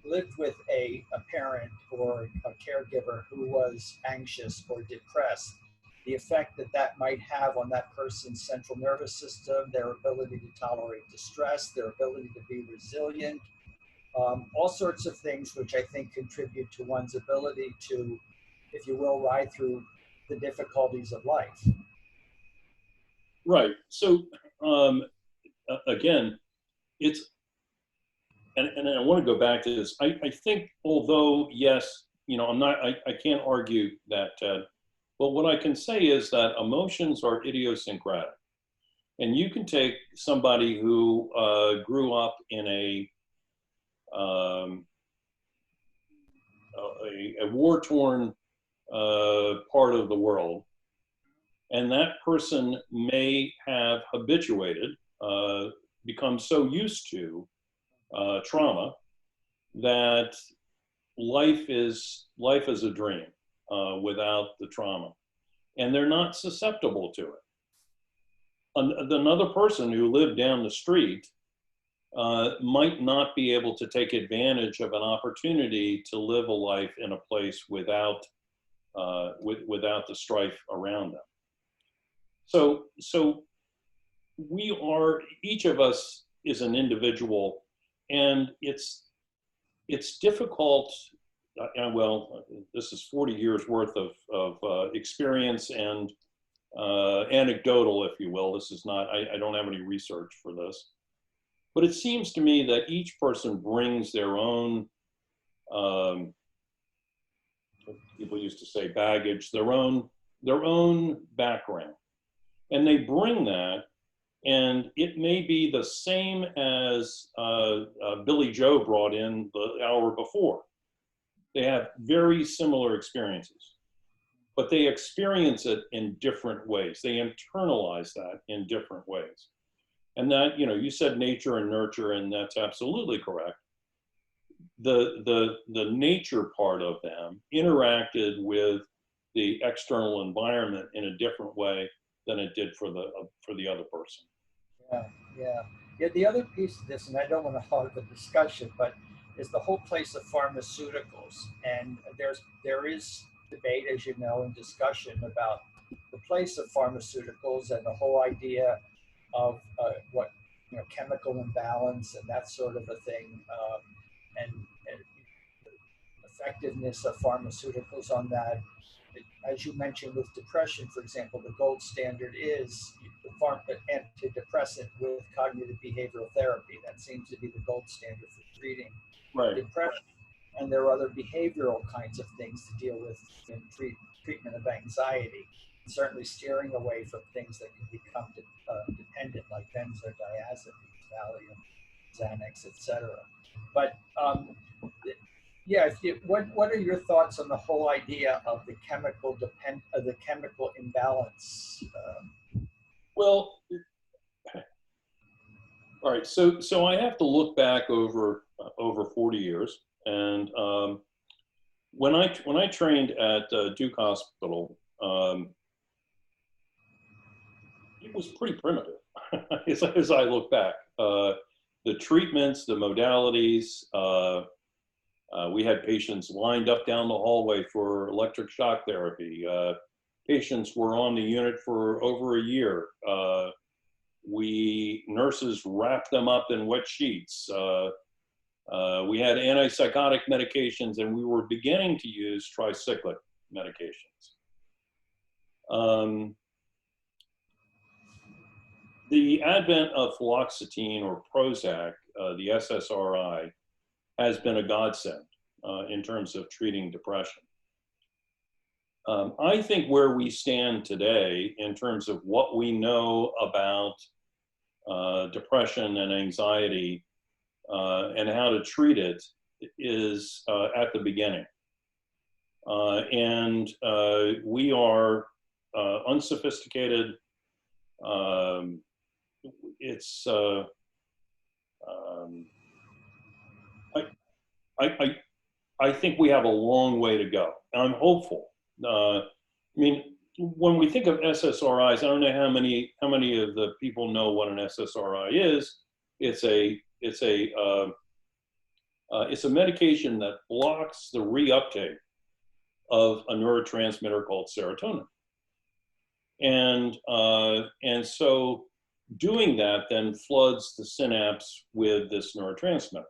lived with a parent or a caregiver who was anxious or depressed, the effect that might have on that person's central nervous system, their ability to tolerate distress, their ability to be resilient, all sorts of things which I think contribute to one's ability to, if you will, ride through the difficulties of life. Right. So again, it's, and I want to go back to this. I think, although yes, I can't argue that, Ted, but what I can say is that emotions are idiosyncratic. And you can take somebody who grew up in a war-torn part of the world, and that person may have habituated, become so used to trauma that life is a dream without the trauma, and they're not susceptible to it. Another person who lived down the street might not be able to take advantage of an opportunity to live a life in a place without without the strife around them. So we are, each of us is an individual, and it's difficult. Well, this is 40 years worth of experience and anecdotal, if you will. This is not, I don't have any research for this. But it seems to me that each person brings their own, people used to say baggage, their own background. And they bring that, and it may be the same as Billy Joe brought in the hour before. They have very similar experiences, but they experience it in different ways. They internalize that in different ways. And that, you know, you said nature and nurture, and that's absolutely correct. The nature part of them interacted with the external environment in a different way than it did for the other person. Yeah. The other piece of this, and I don't want to hog the discussion, but is the whole place of pharmaceuticals. And there is debate, as you know, and discussion about the place of pharmaceuticals and the whole idea of what, you know, chemical imbalance and that sort of a thing, and effectiveness of pharmaceuticals on that. As you mentioned with depression, for example, the gold standard is the antidepressant with cognitive behavioral therapy. That seems to be the gold standard for treating depression. And there are other behavioral kinds of things to deal with in treatment of anxiety. Certainly steering away from things that can become dependent, like benzodiazepines, Valium, Xanax, etc. But yeah, what are your thoughts on the whole idea of the chemical imbalance? Well, all right. So I have to look back over 40 years, and when I trained at Duke Hospital, it was pretty primitive as I look back. The treatments, the modalities. We had patients lined up down the hallway for electric shock therapy. Patients were on the unit for over a year. Nurses wrapped them up in wet sheets. We had antipsychotic medications, and we were beginning to use tricyclic medications. The advent of fluoxetine or Prozac, the SSRI, has been a godsend in terms of treating depression. I think where we stand today in terms of what we know about depression and anxiety and how to treat it is at the beginning. And we are unsophisticated. I think we have a long way to go. I'm hopeful. I mean, when we think of SSRIs, I don't know how many of the people know what an SSRI is. It's a medication that blocks the reuptake of a neurotransmitter called serotonin, and so doing that then floods the synapse with this neurotransmitter.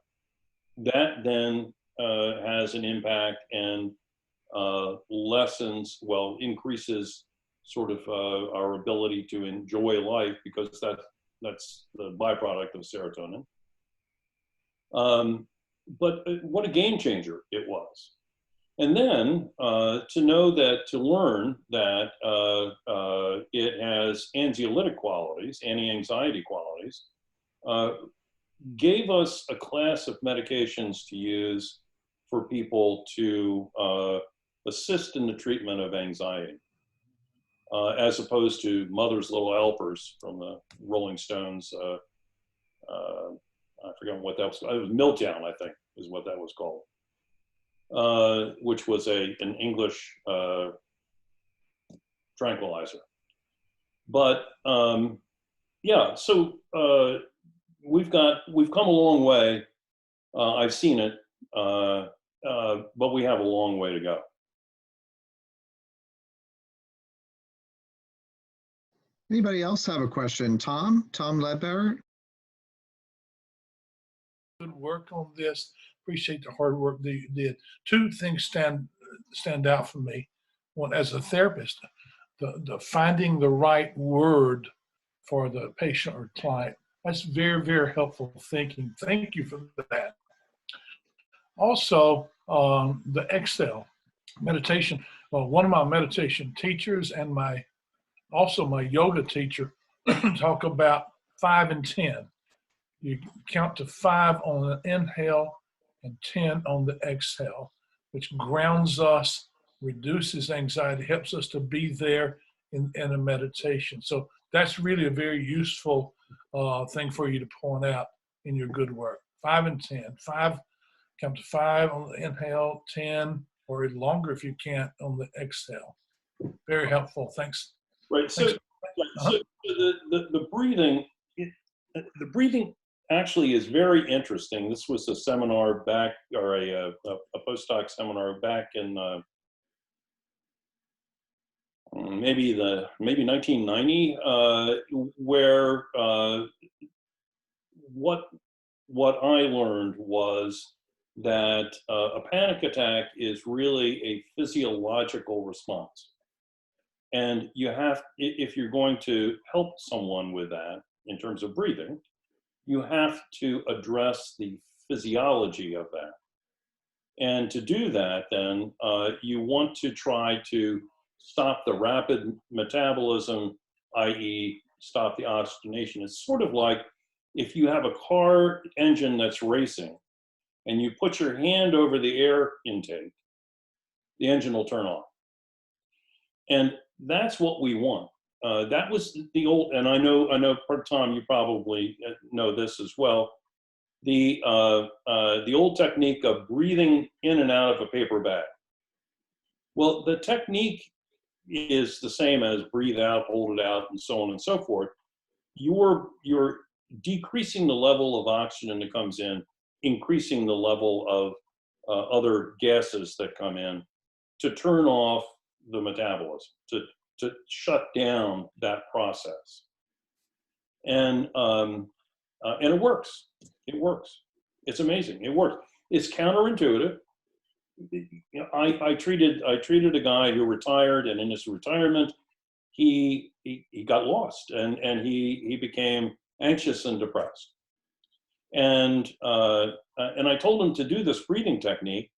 That then has an impact and increases sort of our ability to enjoy life, because that's the byproduct of serotonin. But what a game changer it was. And then to learn that it has has anxiolytic qualities, anti-anxiety qualities, gave us a class of medications to use for people to assist in the treatment of anxiety, as opposed to Mother's Little Helpers from the Rolling Stones. I forget what that was. It was Milltown, I think, is what that was called, which was an English tranquilizer. But yeah, so we've come a long way. I've seen it, but we have a long way to go. Anybody else have a question? Tom Ledbetter? Good work on this. Appreciate the hard work that you did. Two things stand out for me. One, as a therapist, the finding the right word for the patient or client. That's very, very helpful thinking. Thank you for that. Also, the exhale meditation. One of my meditation teachers and also my yoga teacher talk about 5 and 10. You count to 5 on the inhale and 10 on the exhale, which grounds us, reduces anxiety, helps us to be there in a meditation. So that's really a very useful thing for you to point out in your good work. 5 and 10. 5, count to 5 on the inhale, 10 or longer if you can on the exhale. Very helpful. Thanks. Right. So, so the breathing, the breathing actually is very interesting. This was a seminar back, or a postdoc seminar back in maybe 1990, where what I learned was that a panic attack is really a physiological response. And you have, if you're going to help someone with that in terms of breathing, you have to address the physiology of that. And to do that, then you want to try to stop the rapid metabolism, i.e. stop the oxygenation. It's sort of like if you have a car engine that's racing and you put your hand over the air intake, the engine will turn off. And that's what we want. That was the old, and I know, Tom, you probably know this as well. The old technique of breathing in and out of a paper bag. Well, the technique is the same as breathe out, hold it out, and so on and so forth. You're decreasing the level of oxygen that comes in, increasing the level of other gases that come in to turn off the metabolism, to shut down that process. And it works. It works. It's amazing. It works. It's counterintuitive. I treated a guy who retired, and in his retirement, he got lost, and he became anxious and depressed. And I told him to do this breathing technique,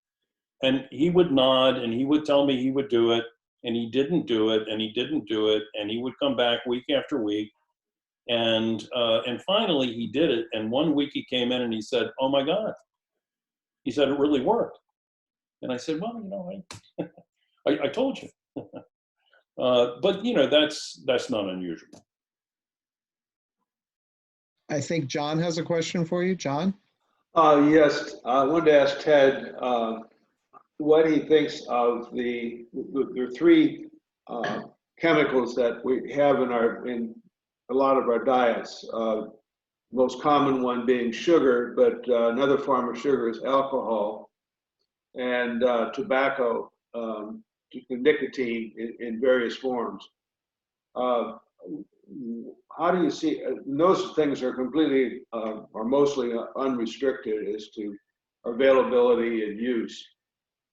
and he would nod, and he would tell me he would do it, and he didn't do it, and he didn't do it, and he would come back week after week, and finally he did it. And one week he came in and he said, "Oh my God," he said, "it really worked." And I said, "Well, I told you." But that's not unusual. I think John has a question for you. John? Yes, I wanted to ask Ted what he thinks of there are 3 chemicals that we have in a lot of our diets. Most common one being sugar, but another form of sugar is alcohol, and tobacco, nicotine in various forms. How do you see those things are completely or mostly unrestricted as to availability and use?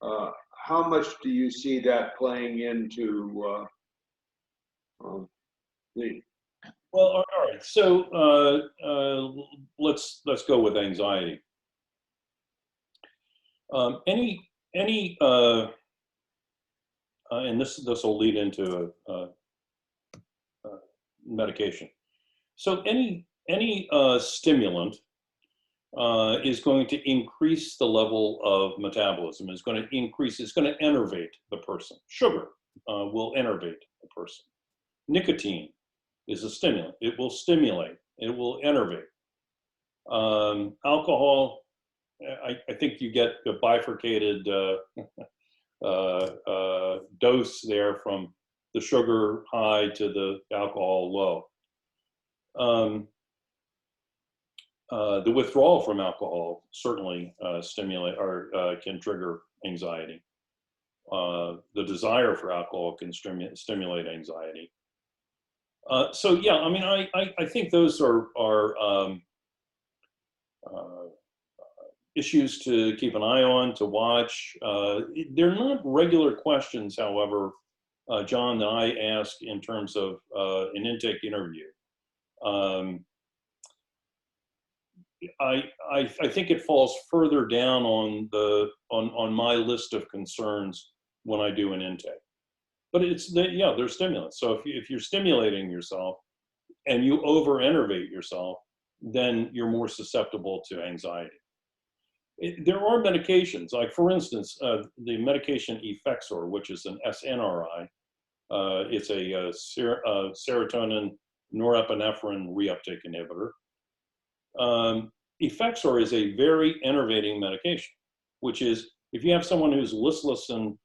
How much do you see that playing into the? Well, all right. So let's go with anxiety. And this will lead into medication. So any stimulant is going to increase the level of metabolism, is going to increase, it's going to enervate the person. Sugar will enervate the person. Nicotine is a stimulant. It will stimulate, it will enervate. Alcohol, I think you get a bifurcated dose there from the sugar high to the alcohol low. The withdrawal from alcohol certainly stimulate or can trigger anxiety. The desire for alcohol can stimulate anxiety. So yeah, I mean, I think those are issues to keep an eye on, to watch. They're not regular questions, however, John, that I ask in terms of an intake interview. I think it falls further down on my list of concerns when I do an intake. But they're stimulants. So if you're stimulating yourself and you over-enervate yourself, then you're more susceptible to anxiety. There are medications, like for instance, the medication Effexor, which is an SNRI. It's a serotonin norepinephrine reuptake inhibitor. Effexor is a very enervating medication, which is if you have someone who's listless and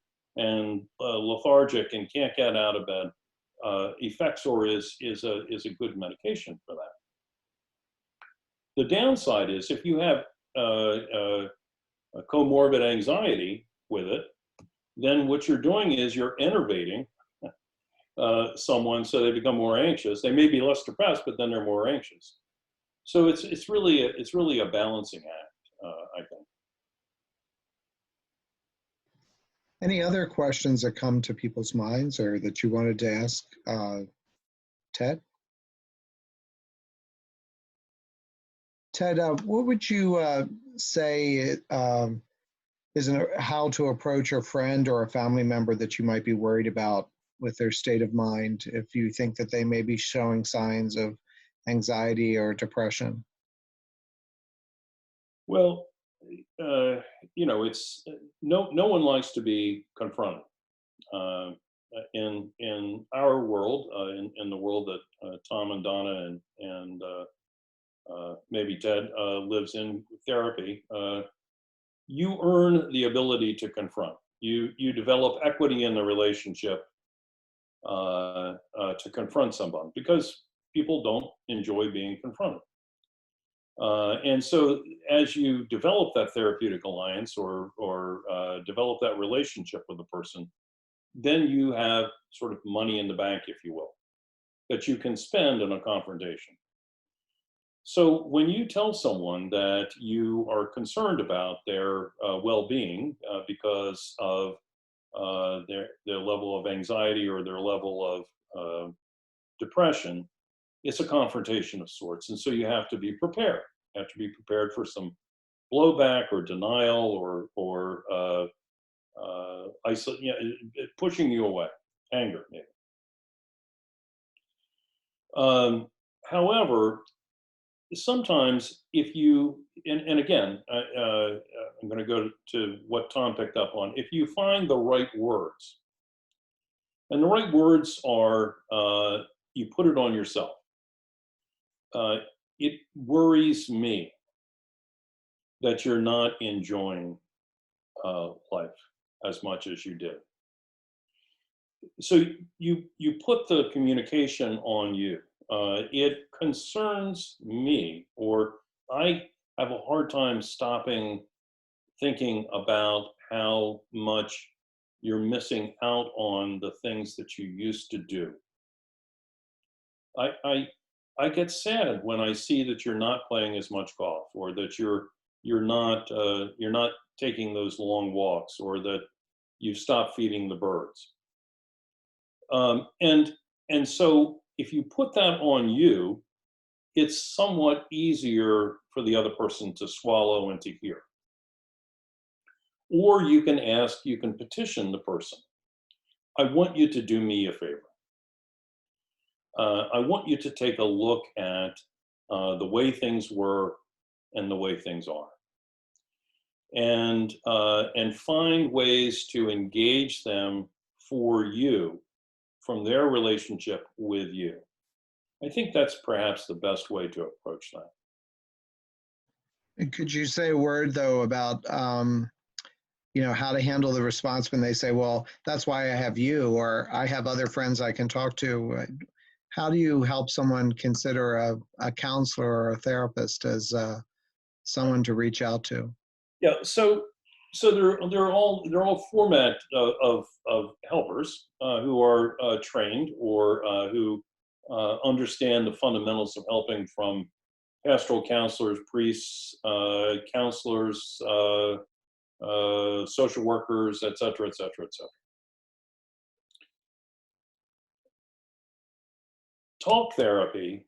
lethargic and can't get out of bed, Effexor is a good medication for that. The downside is if you have a comorbid anxiety with it, then what you're doing is you're enervating someone so they become more anxious. They may be less depressed, but then they're more anxious. So it's really a balancing act, I think. Any other questions that come to people's minds or that you wanted to ask Ted? Ted, what would you say is how to approach a friend or a family member that you might be worried about with their state of mind if you think that they may be showing signs of anxiety or depression? Well, it's no one likes to be confronted. In our world, in the world that Tom and Donna and maybe Ted lives in therapy, you earn the ability to confront. You develop equity in the relationship to confront someone because people don't enjoy being confronted. And so as you develop that therapeutic alliance or develop that relationship with the person, then you have sort of money in the bank, if you will, that you can spend in a confrontation. So when you tell someone that you are concerned about their well-being because of their level of anxiety or their level of depression, it's a confrontation of sorts. And so you have to be prepared. You have to be prepared for some blowback or denial or pushing you away, anger maybe. However, sometimes if you, and again, I'm going to go to what Tom picked up on, if you find the right words, and the right words are, you put it on yourself. It worries me that you're not enjoying life as much as you did. So you put the communication on you. It concerns me, or I have a hard time stopping thinking about how much you're missing out on the things that you used to do. I get sad when I see that you're not playing as much golf, or that you're not taking those long walks, or that you've stopped feeding the birds. And so if you put that on you, it's somewhat easier for the other person to swallow and to hear. Or you can petition the person. I want you to do me a favor. I want you to take a look at the way things were and the way things are, and find ways to engage them for you from their relationship with you. I think that's perhaps the best way to approach that. And could you say a word though about how to handle the response when they say, well, that's why I have you, or I have other friends I can talk to? How do you help someone consider a counselor or a therapist as someone to reach out to? Yeah, so they're all format of helpers who are trained or who understand the fundamentals of helping, from pastoral counselors, priests, counselors, social workers, et cetera, et cetera, et cetera. Talk therapy,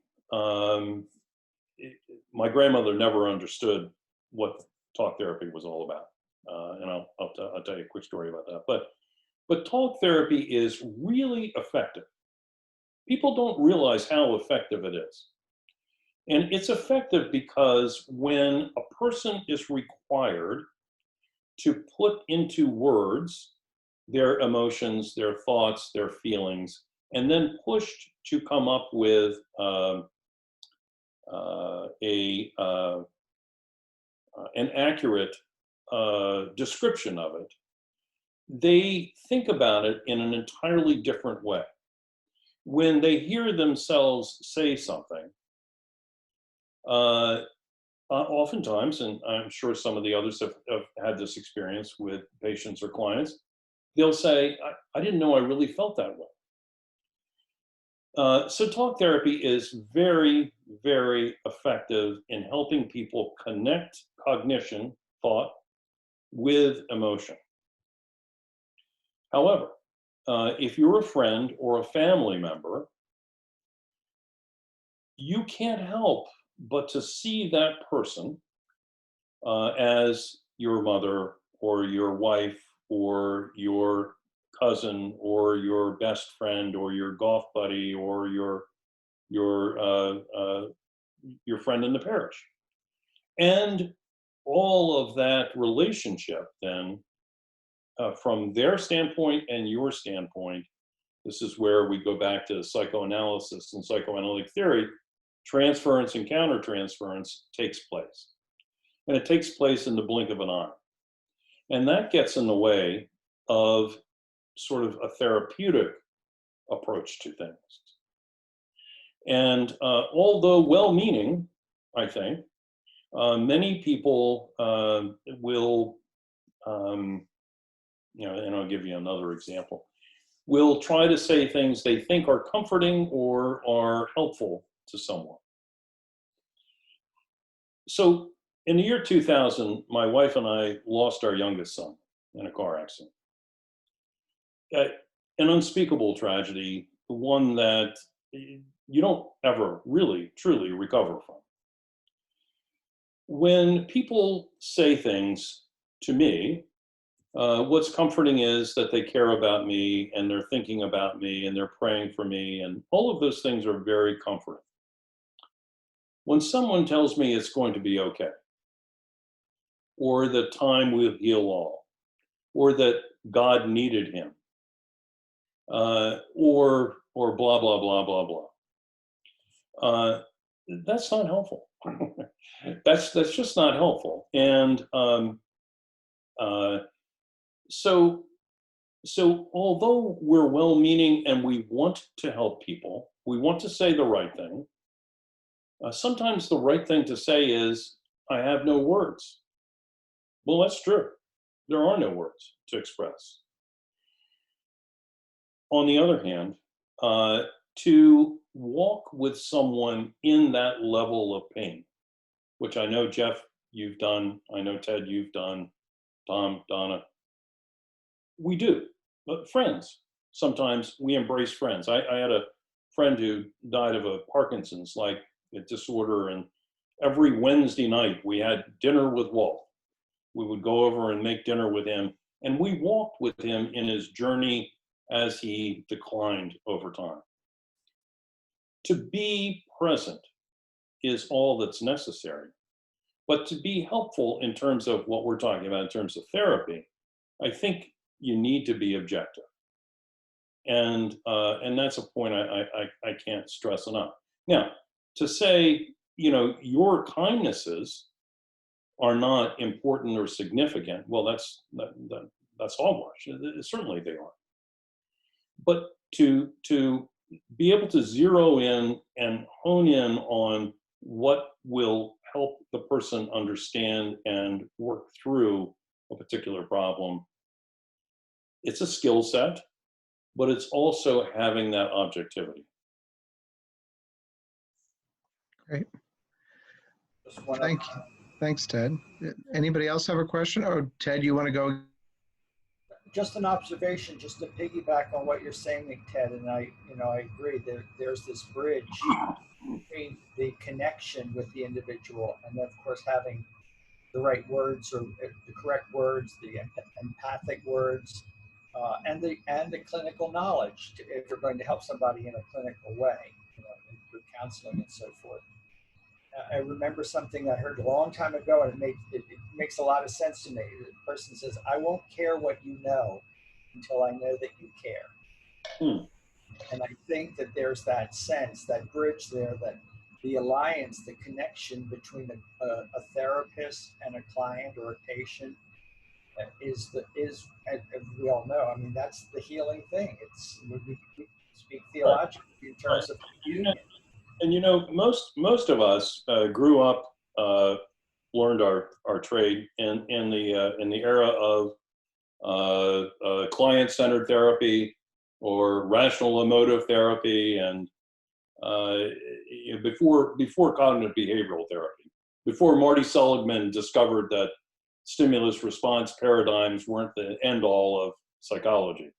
my grandmother never understood what talk therapy was all about. And I'll tell you a quick story about that. But talk therapy is really effective. People don't realize how effective it is. And it's effective because when a person is required to put into words their emotions, their thoughts, their feelings, and then pushed to come up with an accurate description of it, they think about it in an entirely different way. When they hear themselves say something, oftentimes, and I'm sure some of the others have had this experience with patients or clients, they'll say, I didn't know I really felt that way. So talk therapy is very, very effective in helping people connect cognition, thought, with emotion. However, if you're a friend or a family member, you can't help but to see that person as your mother or your wife or your cousin or your best friend or your golf buddy or your friend in the parish. And all of that relationship then, from their standpoint and your standpoint, this is where we go back to psychoanalysis and psychoanalytic theory. Transference and countertransference takes place. And it takes place in the blink of an eye. And that gets in the way of sort of a therapeutic approach to things. And although well-meaning, I think, many people will, and I'll give you another example, will try to say things they think are comforting or are helpful to someone. So in the year 2000, my wife and I lost our youngest son in a car accident. An unspeakable tragedy, one that you don't ever really, truly recover from. When people say things to me, what's comforting is that they care about me and they're thinking about me and they're praying for me, and all of those things are very comforting. When someone tells me it's going to be okay, or that time will heal all, or that God needed him, or blah, blah, blah, blah, blah, that's not helpful. That's just not helpful. And so although we're well-meaning and we want to help people, we want to say the right thing, sometimes the right thing to say is, I have no words. Well, that's true. There are no words to express. On the other hand, to walk with someone in that level of pain, which I know, Jeff, you've done, I know, Ted, you've done, Tom, Donna, we do. But friends, sometimes we embrace friends. I had a friend who died of a Parkinson's-like disorder, and every Wednesday night we had dinner with Walt. We would go over and make dinner with him, and we walked with him in his journey as he declined over time. To be present is all that's necessary. But to be helpful in terms of what we're talking about in terms of therapy, I think you need to be objective. And that's a point I can't stress enough. Now, to say, your kindnesses are not important or significant, well, that's hogwash. Certainly they are. But to be able to zero in and hone in on what will help the person understand and work through a particular problem, it's a skill set, but it's also having that objectivity. Great. Thank you. Thanks, Ted. Anybody else have a question? Or Ted, you want to go? Just an observation, just to piggyback on what you're saying, Ted, and I agree. There's this bridge between the connection with the individual, and then, of course, having the right words or the correct words, the empathic words, and the clinical knowledge if you're going to help somebody in a clinical way, through counseling and so forth. I remember something I heard a long time ago, and it makes a lot of sense to me. The person says, "I won't care what you know until I know that you care." And I think that there's that sense, that bridge there, that the alliance, the connection between a therapist and a client or a patient is, as we all know, I mean, that's the healing thing. We speak theologically in terms of union. And most of us grew up, learned our trade in the era of client-centered therapy or rational emotive therapy, and before cognitive behavioral therapy, before Marty Seligman discovered that stimulus response paradigms weren't the end all of psychology.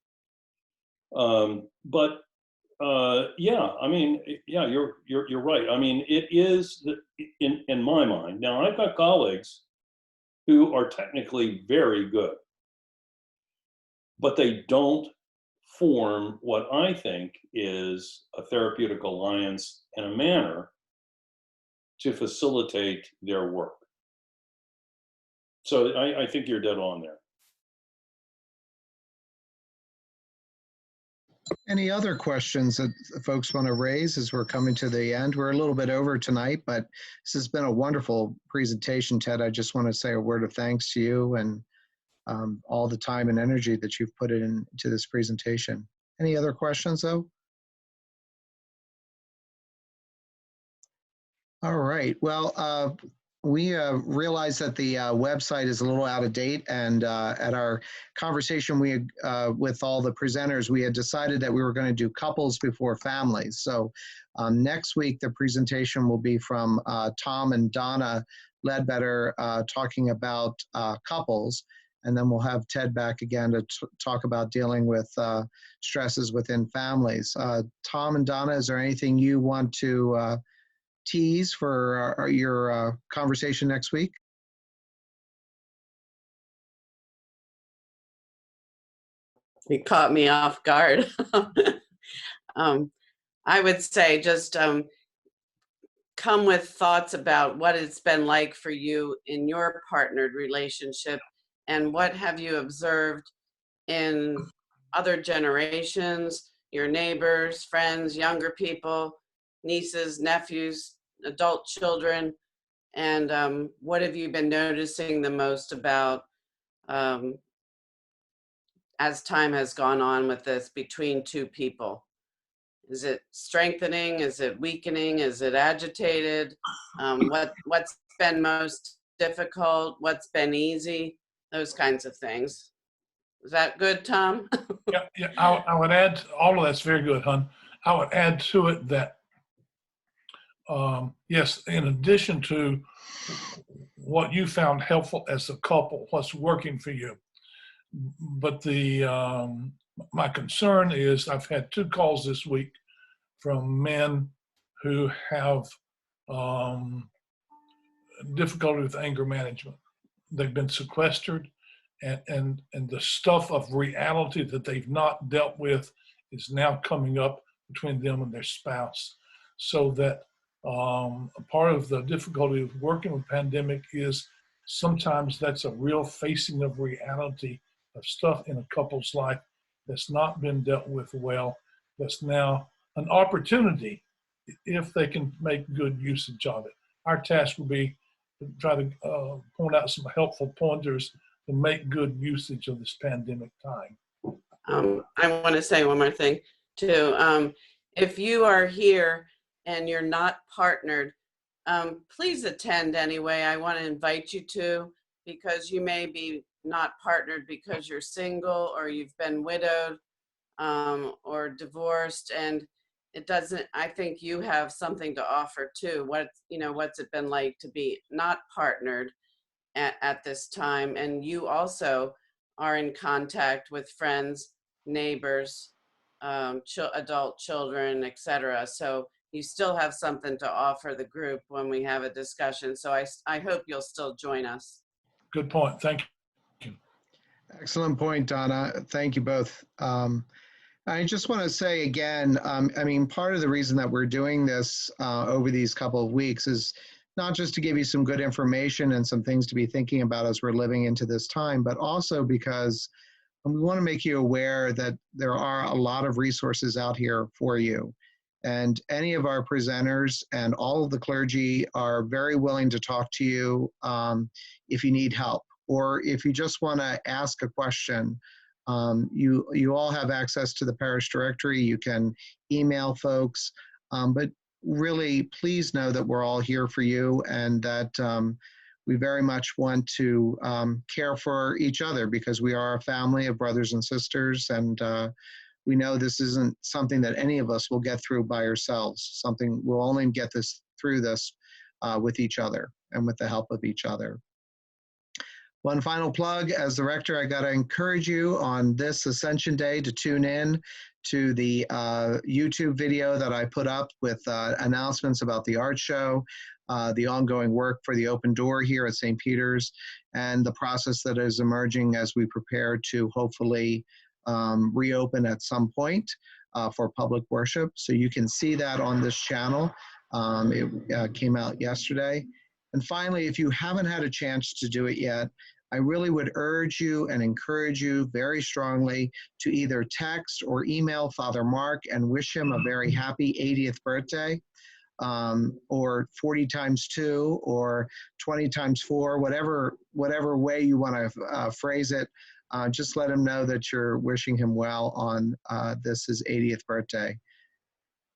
You're right. I mean, it is in my mind. Now, I've got colleagues who are technically very good, but they don't form what I think is a therapeutic alliance in a manner to facilitate their work. So I think you're dead on there. Any other questions that folks want to raise as we're coming to the end? We're a little bit over tonight, but this has been a wonderful presentation, Ted. I just want to say a word of thanks to you and all the time and energy that you've put into this presentation. Any other questions, though? All right. Well, we realize that the website is a little out of date, and at our conversation with all the presenters, we had decided that we were going to do couples before families. So next week, the presentation will be from Tom and Donna Ledbetter talking about couples, and then we'll have Ted back again to talk about dealing with stresses within families. Tom and Donna, is there anything you want to tease for your conversation next week? You caught me off guard. I would say just come with thoughts about what it's been like for you in your partnered relationship, and what have you observed in other generations, your neighbors, friends, younger people, nieces, nephews, adult children, and what have you been noticing the most about as time has gone on with this between two people? Is it strengthening? Is it weakening? Is it agitated? What's been most difficult? What's been easy? Those kinds of things. Is that good, Tom? Yeah. I would add, all of that's very good, hon. I would add to it that, yes, in addition to what you found helpful as a couple, what's working for you, but my concern is I've had 2 calls this week from men who have difficulty with anger management. They've been sequestered, and the stuff of reality that they've not dealt with is now coming up between them and their spouse. so that a part of the difficulty of working with pandemic is sometimes that's a real facing of reality of stuff in a couple's life that's not been dealt with well, that's now an opportunity if they can make good usage of it. Our task will be to try to point out some helpful pointers to make good usage of this pandemic time. I want to say one more thing too. If you are here and you're not partnered, please attend anyway. I want to invite you to, because you may be not partnered because you're single or you've been widowed or divorced, and it doesn't. I think you have something to offer too. What's it been like to be not partnered at this time, and you also are in contact with friends, neighbors, adult children, etc. So you still have something to offer the group when we have a discussion. So I hope you'll still join us. Good point. Thank you. Excellent point, Donna. Thank you both. I just want to say again, I mean, part of the reason that we're doing this over these couple of weeks is not just to give you some good information and some things to be thinking about as we're living into this time, but also because we want to make you aware that there are a lot of resources out here for you. And any of our presenters and all of the clergy are very willing to talk to you if you need help, or if you just want to ask a question. You all have access to the parish directory. You can email folks, but really please know that we're all here for you, and that we very much want to care for each other, because we are a family of brothers and sisters, and we know this isn't something that any of us will get through by ourselves. We'll only get through this with each other and with the help of each other. One final plug, as the rector, I got to encourage you on this Ascension Day to tune in to the YouTube video that I put up with announcements about the art show, the ongoing work for the open door here at St. Peter's, and the process that is emerging as we prepare to hopefully reopen at some point for public worship. So you can see that on this channel. It came out yesterday. And finally, if you haven't had a chance to do it yet, I really would urge you and encourage you very strongly to either text or email Father Mark and wish him a very happy 80th birthday, or 40 times 2 or 20 times 4, whatever way you want to phrase it. Just let him know that you're wishing him well on his 80th birthday.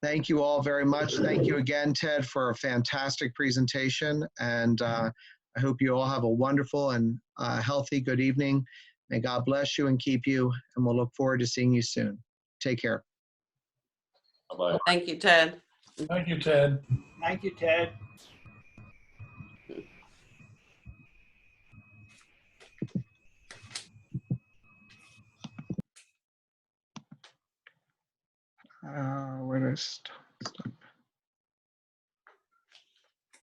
Thank you all very much. Thank you again, Ted, for a fantastic presentation. And I hope you all have a wonderful and healthy good evening. May God bless you and keep you. And we'll look forward to seeing you soon. Take care. Bye-bye. Thank you, Ted. Thank you, Ted. Thank you, Ted. Where do I stop?